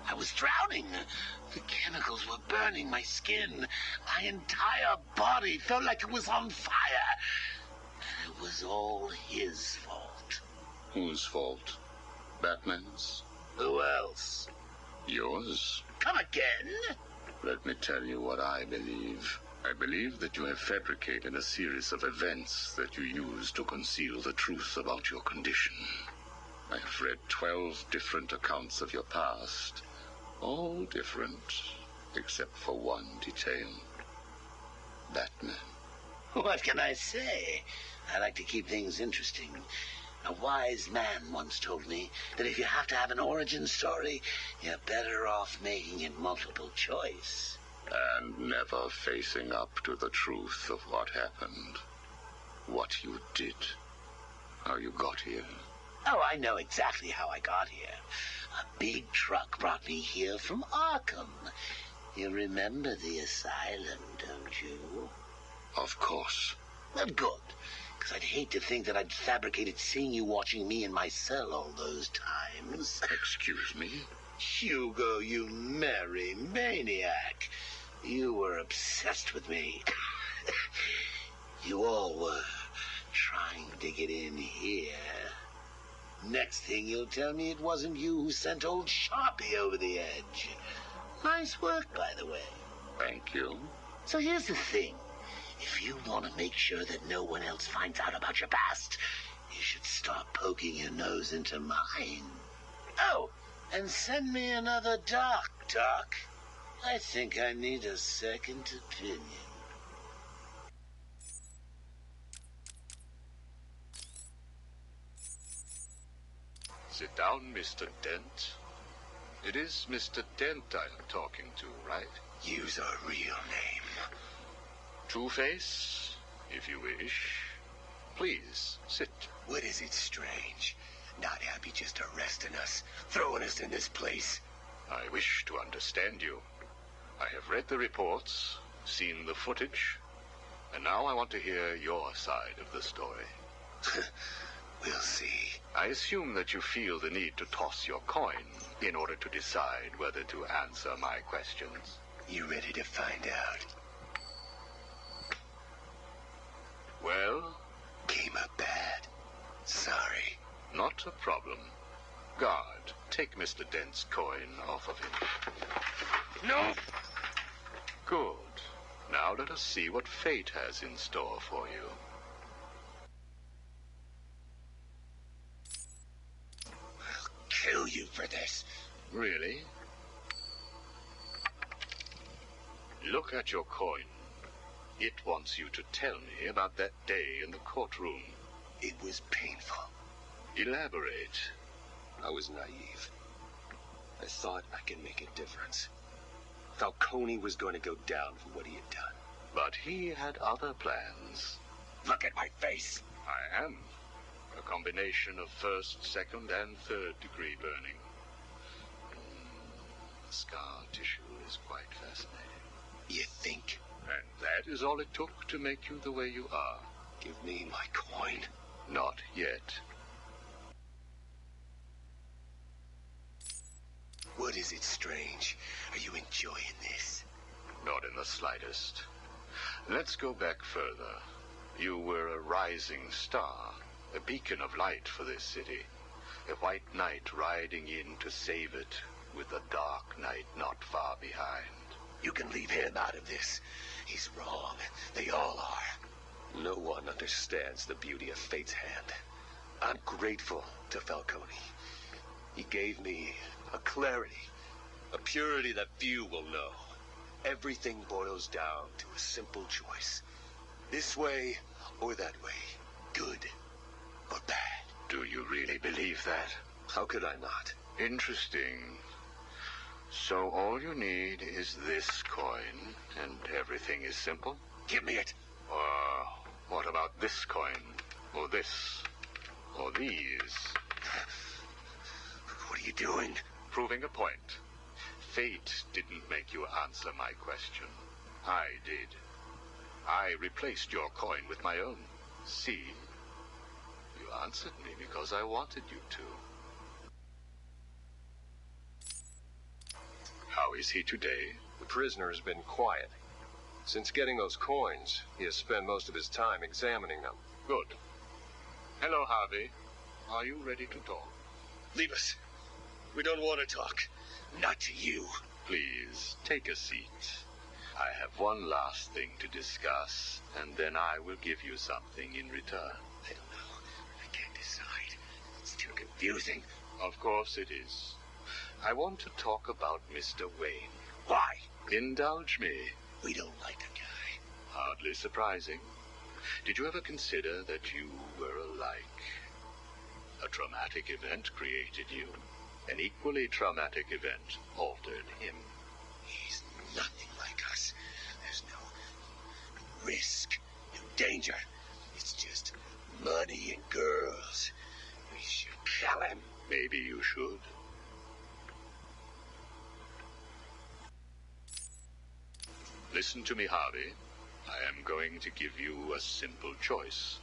I was drowning. The chemicals were burning my skin. My entire body felt like it was on fire. And it was all his fault. Whose fault? Batman's? Who else? Yours? Come again? Let me tell you what I believe. I believe that you have fabricated a series of events that you use to conceal the truth about your condition. I have read 12 different accounts of your past. All different, except for one detail. Batman. What can I say? I like to keep things interesting. A wise man once told me that if you have to have an origin story, you're better off making it multiple choice. And never facing up to the truth of what happened. What you did. How you got here. Oh, I know exactly how I got here. A big truck brought me here from Arkham. You remember the asylum, don't you? Of course. Well, good. Because I'd hate to think that I'd fabricated seeing you watching me in my cell all those times. Excuse me? Hugo, you merry maniac. You were obsessed with me. You all were trying to get in here. Next thing you'll tell me it wasn't you who sent old Sharpie over the edge. Nice work, by the way. Thank you. So here's the thing. If you want to make sure that no one else finds out about your past, you should start poking your nose into mine. Oh, and send me another doc. I think I need a second opinion. Sit down, Mr. Dent. It is Mr. Dent I am talking to, right? Use a real name. Two-Face, if you wish. Please, sit. What is it strange? Not happy just arresting us, throwing us in this place. I wish to understand you. I have read the reports, seen the footage, and now I want to hear your side of the story. We'll see. I assume that you feel the need to toss your coin in order to decide whether to answer my questions. You ready to find out? Well? Came up bad. Sorry. Not a problem. Guard, take Mr. Dent's coin off of him. No! Good. Now let us see what fate has in store for you. I'll kill you for this. Really? Look at your coin. It wants you to tell me about that day in the courtroom. It was painful. Elaborate. I was naive. I thought I could make a difference. Falcone was going to go down for what he had done. But he had other plans. Look at my face. I am. A combination of first, second, and third degree burning. Scar tissue is quite fascinating. You think? And that is all it took to make you the way you are. Give me my coin. Not yet. What is it, Strange? Are you enjoying this? Not in the slightest. Let's go back further. You were a rising star, a beacon of light for this city. A white knight riding in to save it, with the dark knight not far behind. You can leave him out of this. He's wrong. They all are. No one understands the beauty of fate's hand. I'm grateful to Falcone. He gave me a clarity, a purity that few will know. Everything boils down to a simple choice. This way or that way. Good or bad. Do you really believe that? How could I not? Interesting. So all you need is this coin, and everything is simple? Give me it. What about this coin? Or this? Or these? What are you doing? Proving a point. Fate didn't make you answer my question. I did. I replaced your coin with my own. See? You answered me because I wanted you to. How is he today? The prisoner has been quiet. Since getting those coins, he has spent most of his time examining them. Good. Hello, Harvey. Are you ready to talk? Leave us. We don't want to talk. Not to you. Please, take a seat. I have one last thing to discuss, and then I will give you something in return. I don't know. I can't decide. It's too confusing. Of course it is. I want to talk about Mr. Wayne. Why? Indulge me. We don't like the guy. Hardly surprising. Did you ever consider that you were alike? A traumatic event created you. An equally traumatic event altered him. He's nothing like us. There's no risk, no danger. It's just money and girls. We should kill him. Maybe you should. Listen to me, Harvey. I am going to give you a simple choice.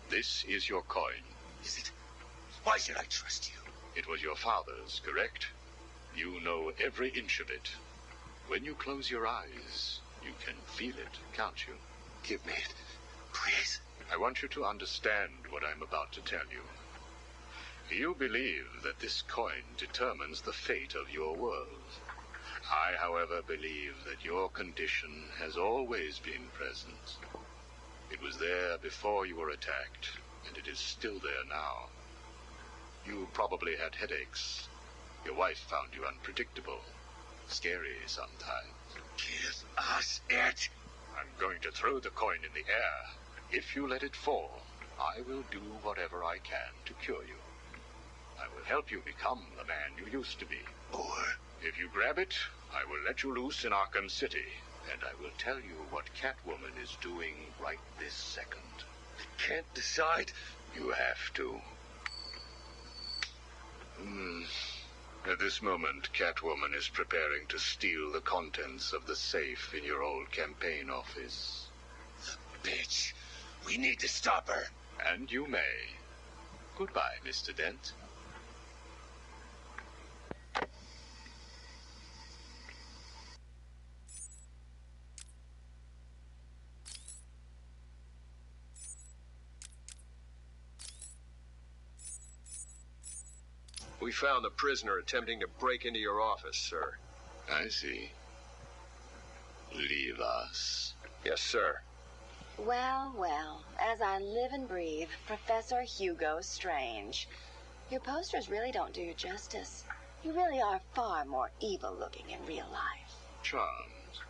This is your coin. Is it? Why should I trust you? It was your father's, correct? You know every inch of it. When you close your eyes, you can feel it, can't you? Give me it, please. I want you to understand what I'm about to tell you. You believe that this coin determines the fate of your world. I, however, believe that your condition has always been present. It was there before you were attacked, and it is still there now. You probably had headaches. Your wife found you unpredictable, scary sometimes. Give us it! I'm going to throw the coin in the air. If you let it fall, I will do whatever I can to cure you. I will help you become the man you used to be. Or if you grab it, I will let you loose in Arkham City, and I will tell you what Catwoman is doing right this second. I can't decide. You have to. At this moment, Catwoman is preparing to steal the contents of the safe in your old campaign office. Bitch! We need to stop her! And you may. Goodbye, Mr. Dent. We found the prisoner attempting to break into your office, sir. I see. Leave us. Yes, sir. Well, well, as I live and breathe, Professor Hugo Strange. Your posters really don't do you justice. You really are far more evil-looking in real life. Charmed.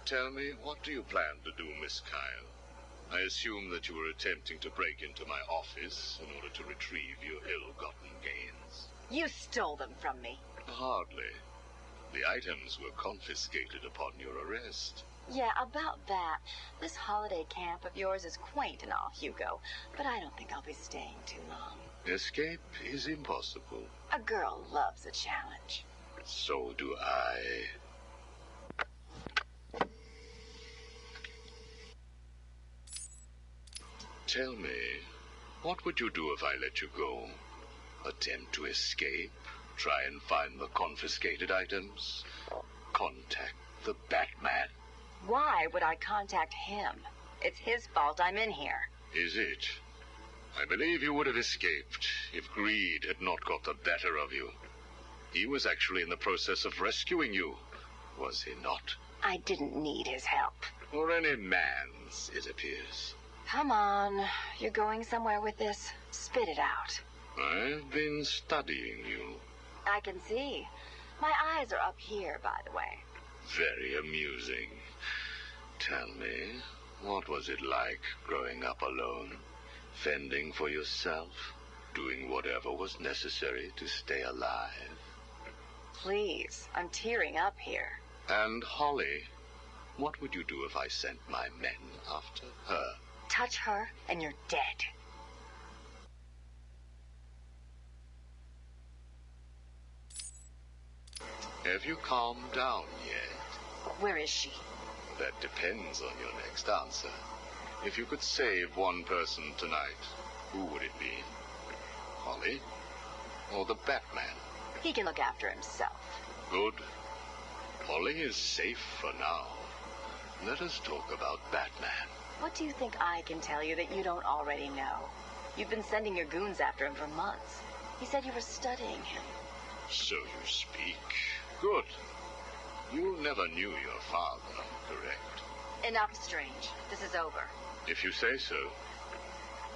Tell me, what do you plan to do, Miss Kyle? I assume that you were attempting to break into my office in order to retrieve your ill-gotten gains. You stole them from me. Hardly. The items were confiscated upon your arrest. Yeah, about that. This holiday camp of yours is quaint and all, Hugo, but I don't think I'll be staying too long. Escape is impossible. A girl loves a challenge. So do I. Tell me, what would you do if I let you go? Attempt to escape? Try and find the confiscated items? Contact the Batman? Why would I contact him? It's his fault I'm in here. Is it? I believe you would have escaped if greed had not got the better of you. He was actually in the process of rescuing you, was he not? I didn't need his help. Or any man's, it appears. Come on. You're going somewhere with this. Spit it out. I've been studying you. I can see. My eyes are up here, by the way. Very amusing. Tell me, what was it like growing up alone? Fending for yourself? Doing whatever was necessary to stay alive? Please, I'm tearing up here. And Holly, what would you do if I sent my men after her? Touch her, and you're dead. Have you calmed down yet? Where is she? That depends on your next answer. If you could save one person tonight, who would it be? Holly? Or the Batman? He can look after himself. Good. Holly is safe for now. Let us talk about Batman. What do you think I can tell you that you don't already know? You've been sending your goons after him for months. He said you were studying him. So you speak. Good. You never knew your father, correct? Enough, Strange. This is over. If you say so.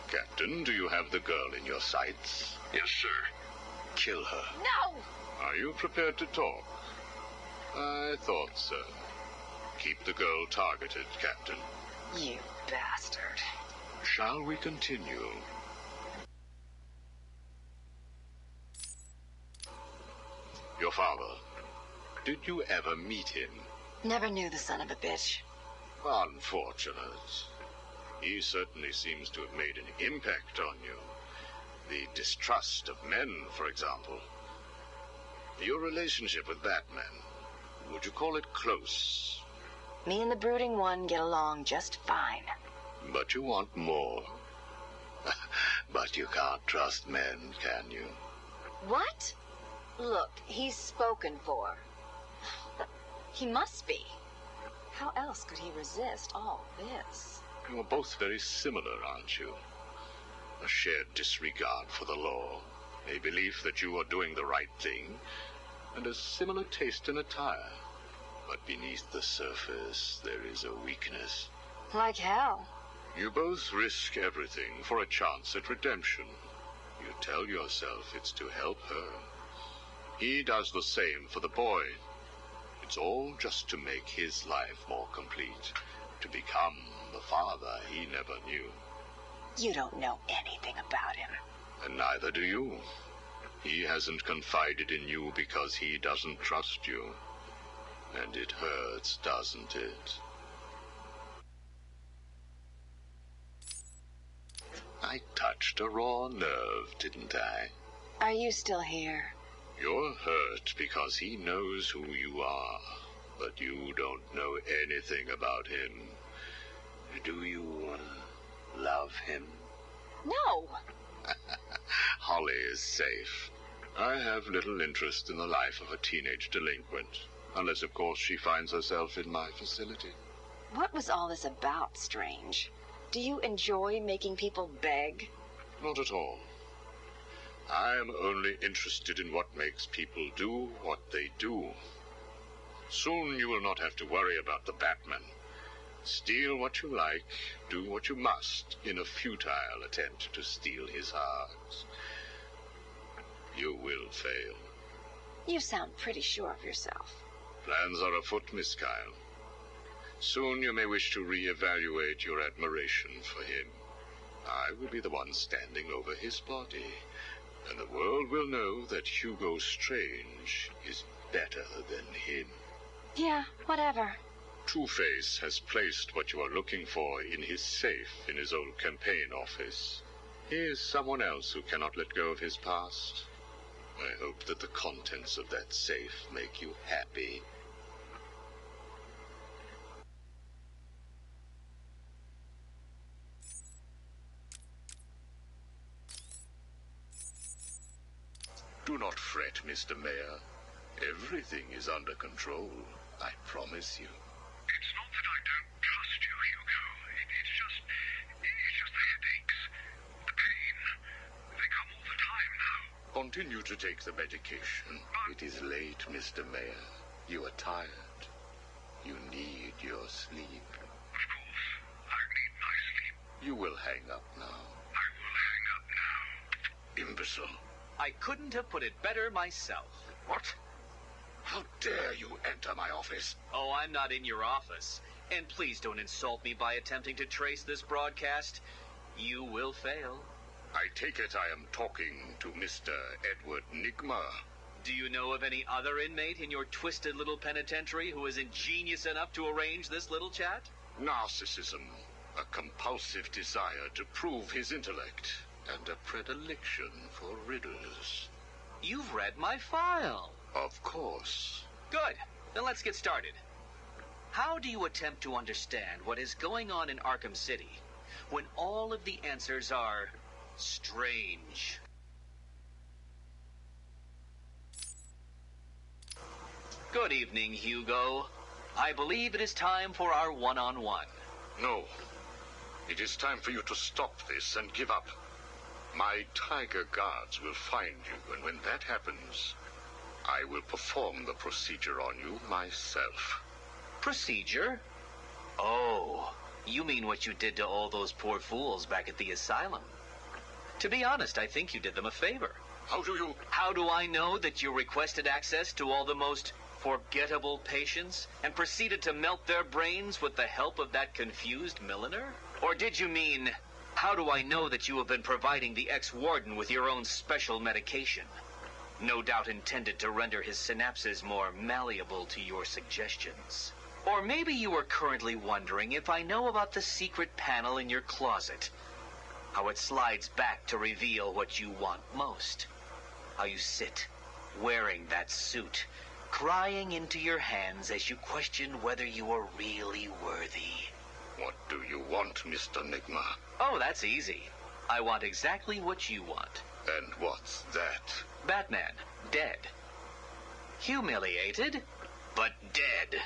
Captain, do you have the girl in your sights? Yes, sir. Kill her. No! Are you prepared to talk? I thought so. Keep the girl targeted, Captain. You bastard. Shall we continue? Your father. Did you ever meet him? Never knew the son of a bitch. Unfortunate. He certainly seems to have made an impact on you. The distrust of men, for example. Your relationship with Batman, would you call it close? Me and the Brooding One get along just fine. But you want more. But you can't trust men, can you? What? Look, he's spoken for. He must be. How else could he resist all this? You're both very similar, aren't you? A shared disregard for the law, a belief that you are doing the right thing, and a similar taste in attire. But beneath the surface, there is a weakness. Like hell. You both risk everything for a chance at redemption. You tell yourself it's to help her. He does the same for the boy. It's all just to make his life more complete, to become the father he never knew. You don't know anything about him. And neither do you. He hasn't confided in you because he doesn't trust you. And it hurts, doesn't it? I touched a raw nerve, didn't I? Are you still here? You're hurt because he knows who you are, but you don't know anything about him. Do you love him? No! Holly is safe. I have little interest in the life of a teenage delinquent, unless, of course, she finds herself in my facility. What was all this about, Strange? Do you enjoy making people beg? Not at all. I am only interested in what makes people do what they do. Soon you will not have to worry about the Batman. Steal what you like, do what you must, in a futile attempt to steal his heart. You will fail. You sound pretty sure of yourself. Plans are afoot, Miss Kyle. Soon you may wish to re-evaluate your admiration for him. I will be the one standing over his body, and the world will know that Hugo Strange is better than him. Yeah, whatever. Two-Face has placed what you are looking for in his safe in his old campaign office. He is someone else who cannot let go of his past. I hope that the contents of that safe make you happy. Do not fret, Mr. Mayor. Everything is under control, I promise you. It's not that I don't trust you, Hugo. It's just the headaches. The pain. They come all the time now. Continue to take the medication. It is late, Mr. Mayor. You are tired. You need your sleep. Of course. I need my sleep. You will hang up now. I will hang up now. Imbecile. I couldn't have put it better myself. What? How dare you enter my office? Oh, I'm not in your office. And please don't insult me by attempting to trace this broadcast. You will fail. I take it I am talking to Mr. Edward Nigma. Do you know of any other inmate in your twisted little penitentiary who is ingenious enough to arrange this little chat? Narcissism, a compulsive desire to prove his intellect, and a predilection for riddles. You've read my file. Of course. Good. Then let's get started. How do you attempt to understand what is going on in Arkham City when all of the answers are strange? Good evening, Hugo. I believe it is time for our one-on-one. No. It is time for you to stop this and give up. My tiger guards will find you, and when that happens, I will perform the procedure on you myself. Procedure? Oh, you mean what you did to all those poor fools back at the asylum. To be honest, I think you did them a favor. How do I know that you requested access to all the most forgettable patients and proceeded to melt their brains with the help of that confused milliner? Or did you mean, how do I know that you have been providing the ex-warden with your own special medication? No doubt intended to render his synapses more malleable to your suggestions. Or maybe you are currently wondering if I know about the secret panel in your closet. How it slides back to reveal what you want most. How you sit, wearing that suit, crying into your hands as you question whether you are really worthy. What do you want, Mr. Nigma? Oh, that's easy. I want exactly what you want. And what's that? Batman, dead. Humiliated, but dead.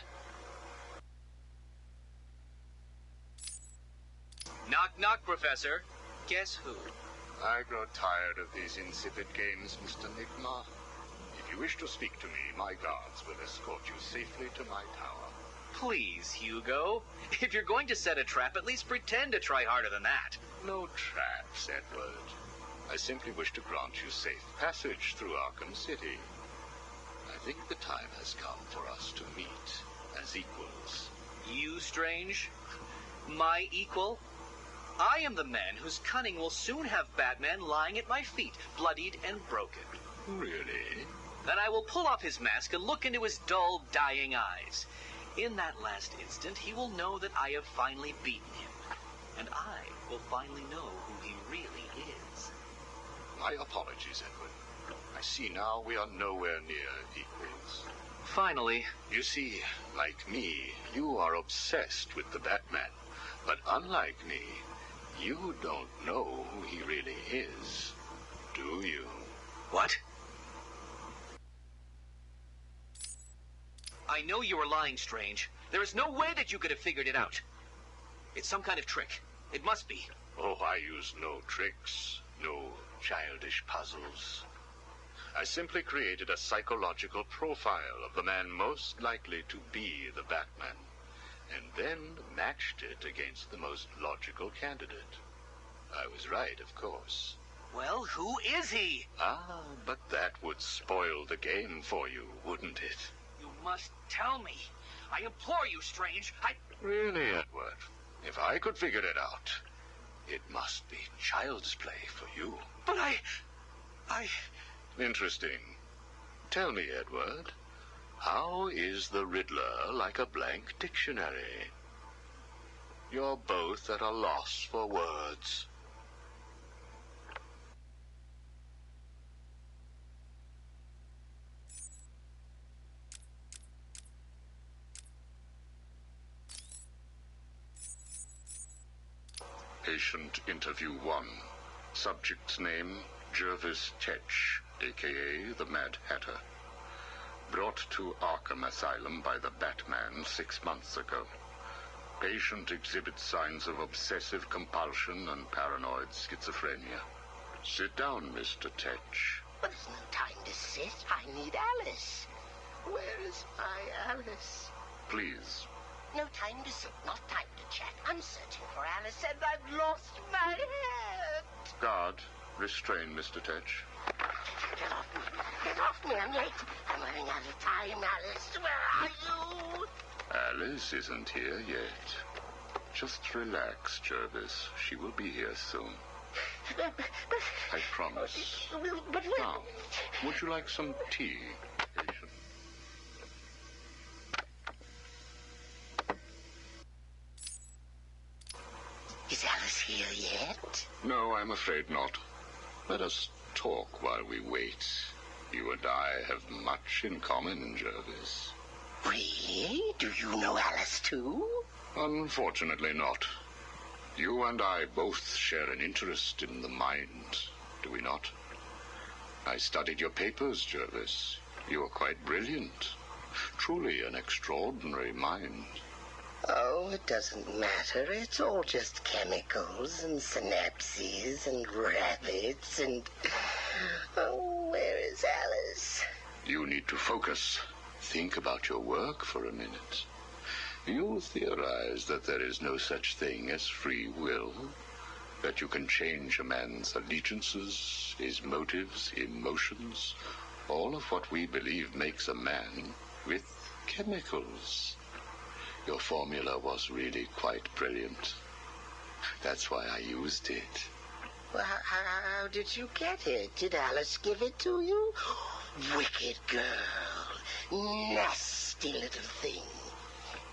Knock, knock, Professor. Guess who? I grow tired of these insipid games, Mr. Nigma. If you wish to speak to me, my guards will escort you safely to my tower. Please, Hugo. If you're going to set a trap, at least pretend to try harder than that. No traps, Edward. I simply wish to grant you safe passage through Arkham City. I think the time has come for us to meet as equals. You, Strange? My equal? I am the man whose cunning will soon have Batman lying at my feet, bloodied and broken. Really? Then I will pull off his mask and look into his dull, dying eyes. In that last instant, he will know that I have finally beaten him. And I will finally know who he really is. My apologies, Edward. I see now we are nowhere near equals. Finally. You see, like me, you are obsessed with the Batman. But unlike me, you don't know who he really is, do you? What? I know you were lying, Strange. There is no way that you could have figured it out. It's some kind of trick. It must be. Oh, I use no tricks, no childish puzzles. I simply created a psycholigical profile of the man most likely to be the Batman, and then matched it against the most logical candidate. I was right, of course. Well, who is he? Ah, but that would spoil the game for you, wouldn't it? You must tell me. I implore you, Strange. Really, Edward? If I could figure it out, it must be child's play for you. But I... Interesting. Tell me, Edward, how is the Riddler like a blank dictionary? You're both at a loss for words. Patient interview 1. Subject's name, Jervis Tetch, a.k.a. the Mad Hatter. Brought to Arkham Asylum by the Batman 6 months ago. Patient exhibits signs of obsessive compulsion and paranoid schizophrenia. Sit down, Mr. Tetch. But there's no time to sit. I need Alice. Where is my Alice? Please. No time to sit, not time to chat. I'm searching for Alice and I've lost my head. Guard, restrain Mr. Tetch. Get off me. Get off me. I'm late. I'm running out of time, Alice. Where are you? Alice isn't here yet. Just relax, Jervis. She will be here soon. I promise. But now, would you like some tea, patient? Is Alice here yet? No, I'm afraid not. Let us talk while we wait. You and I have much in common, Jervis. Really? Do you know Alice too? Unfortunately not. You and I both share an interest in the mind, do we not? I studied your papers, Jervis. You are quite brilliant. Truly an extraordinary mind. Oh, it doesn't matter. It's all just chemicals and synapses and rabbits and... Oh, where is Alice? You need to focus. Think about your work for a minute. You theorize that there is no such thing as free will, that you can change a man's allegiances, his motives, emotions, all of what we believe makes a man with chemicals. Your formula was really quite brilliant. That's why I used it. Well, how did you get it? Did Alice give it to you? Wicked girl. Nasty little thing.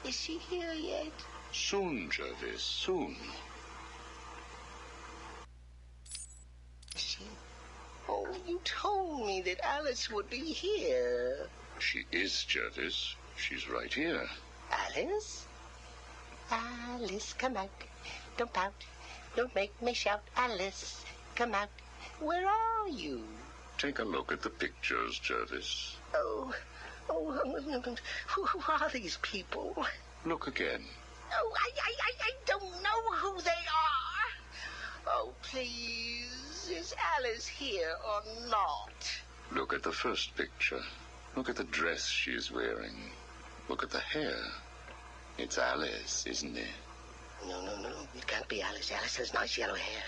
Is she here yet? Soon, Jervis, soon. Oh, you told me that Alice would be here. She is, Jervis. She's right here. Alice? Alice, come out. Don't pout. Don't make me shout. Alice, come out. Where are you? Take a look at the pictures, Jervis. Oh, who are these people? Look again. Oh, I don't know who they are. Oh, please, is Alice here or not? Look at the first picture. Look at the dress she is wearing. Look at the hair. It's Alice, isn't it? No. It can't be Alice. Alice has nice yellow hair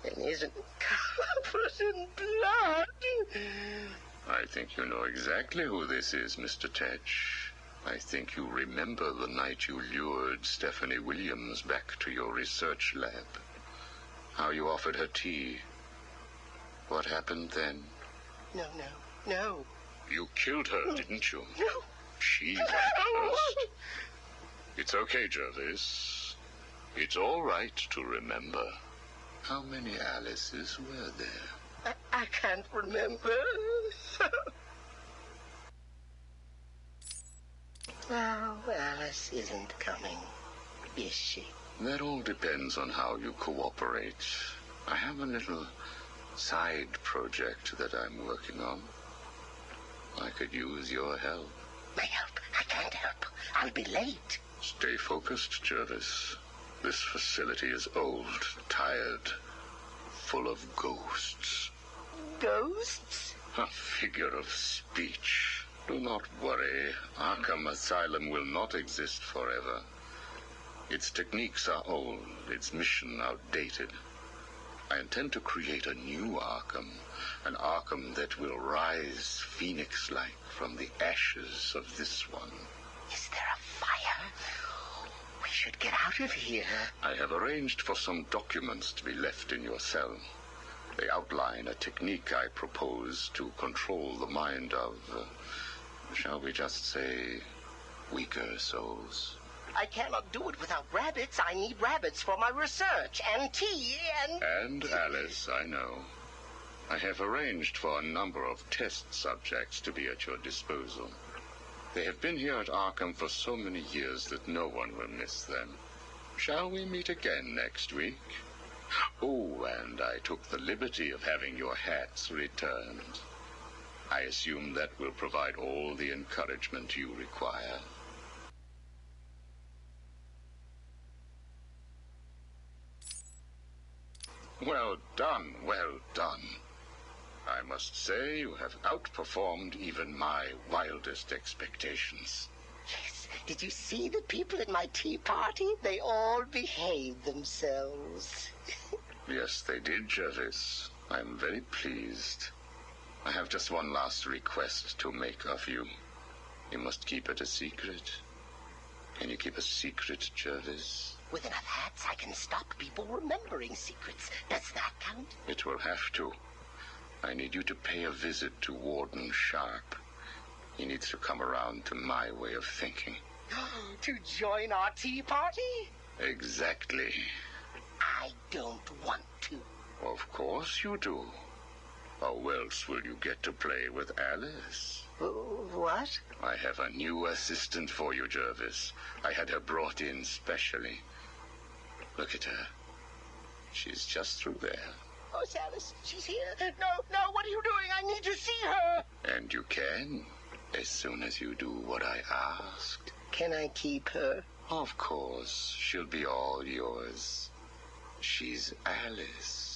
and isn't covered in blood. I think you know exactly who this is, Mr. Tetch. I think you remember the night you lured Stephanie Williams back to your research lab. How you offered her tea. What happened then? No. You killed her, didn't you? No. She went first. It's okay, Jervis. It's all right to remember. How many Alices were there? I can't remember. Now, Alice isn't coming, is she? That all depends on how you cooperate. I have a little side project that I'm working on. I could use your help. My help? I can't help. I'll be late. Stay focused, Jervis. This facility is old, tired, full of ghosts. Ghosts? A figure of speech. Do not worry. Arkham Asylum will not exist forever. Its techniques are old, its mission outdated. I intend to create a new Arkham, an Arkham that will rise phoenix-like from the ashes of this one. Is there a fire? We should get out of here. I have arranged for some documents to be left in your cell. They outline a technique I propose to control the mind of, shall we just say, weaker souls. I cannot do it without rabbits. I need rabbits for my research, and tea, and... And Alice, I know. I have arranged for a number of test subjects to be at your disposal. They have been here at Arkham for so many years that no one will miss them. Shall we meet again next week? Oh, and I took the liberty of having your hats returned. I assume that will provide all the encouragement you require. Well done, well done. I must say you have outperformed even my wildest expectations. Yes, did you see the people at my tea party? They all behaved themselves. Yes, they did, Jervis. I'm very pleased. I have just one last request to make of you. You must keep it a secret. Can you keep a secret, Jervis? With enough hats, I can stop people remembering secrets. Does that count? It will have to. I need you to pay a visit to Warden Sharp. He needs to come around to my way of thinking. To join our tea party? Exactly. I don't want to. Of course you do. How else will you get to play with Alice? What? I have a new assistant for you, Jervis. I had her brought in specially. Look at her. She's just through there. Oh, it's Alice. She's here. No, what are you doing? I need to see her. And you can, as soon as you do what I asked. Can I keep her? Of course. She'll be all yours. She's Alice.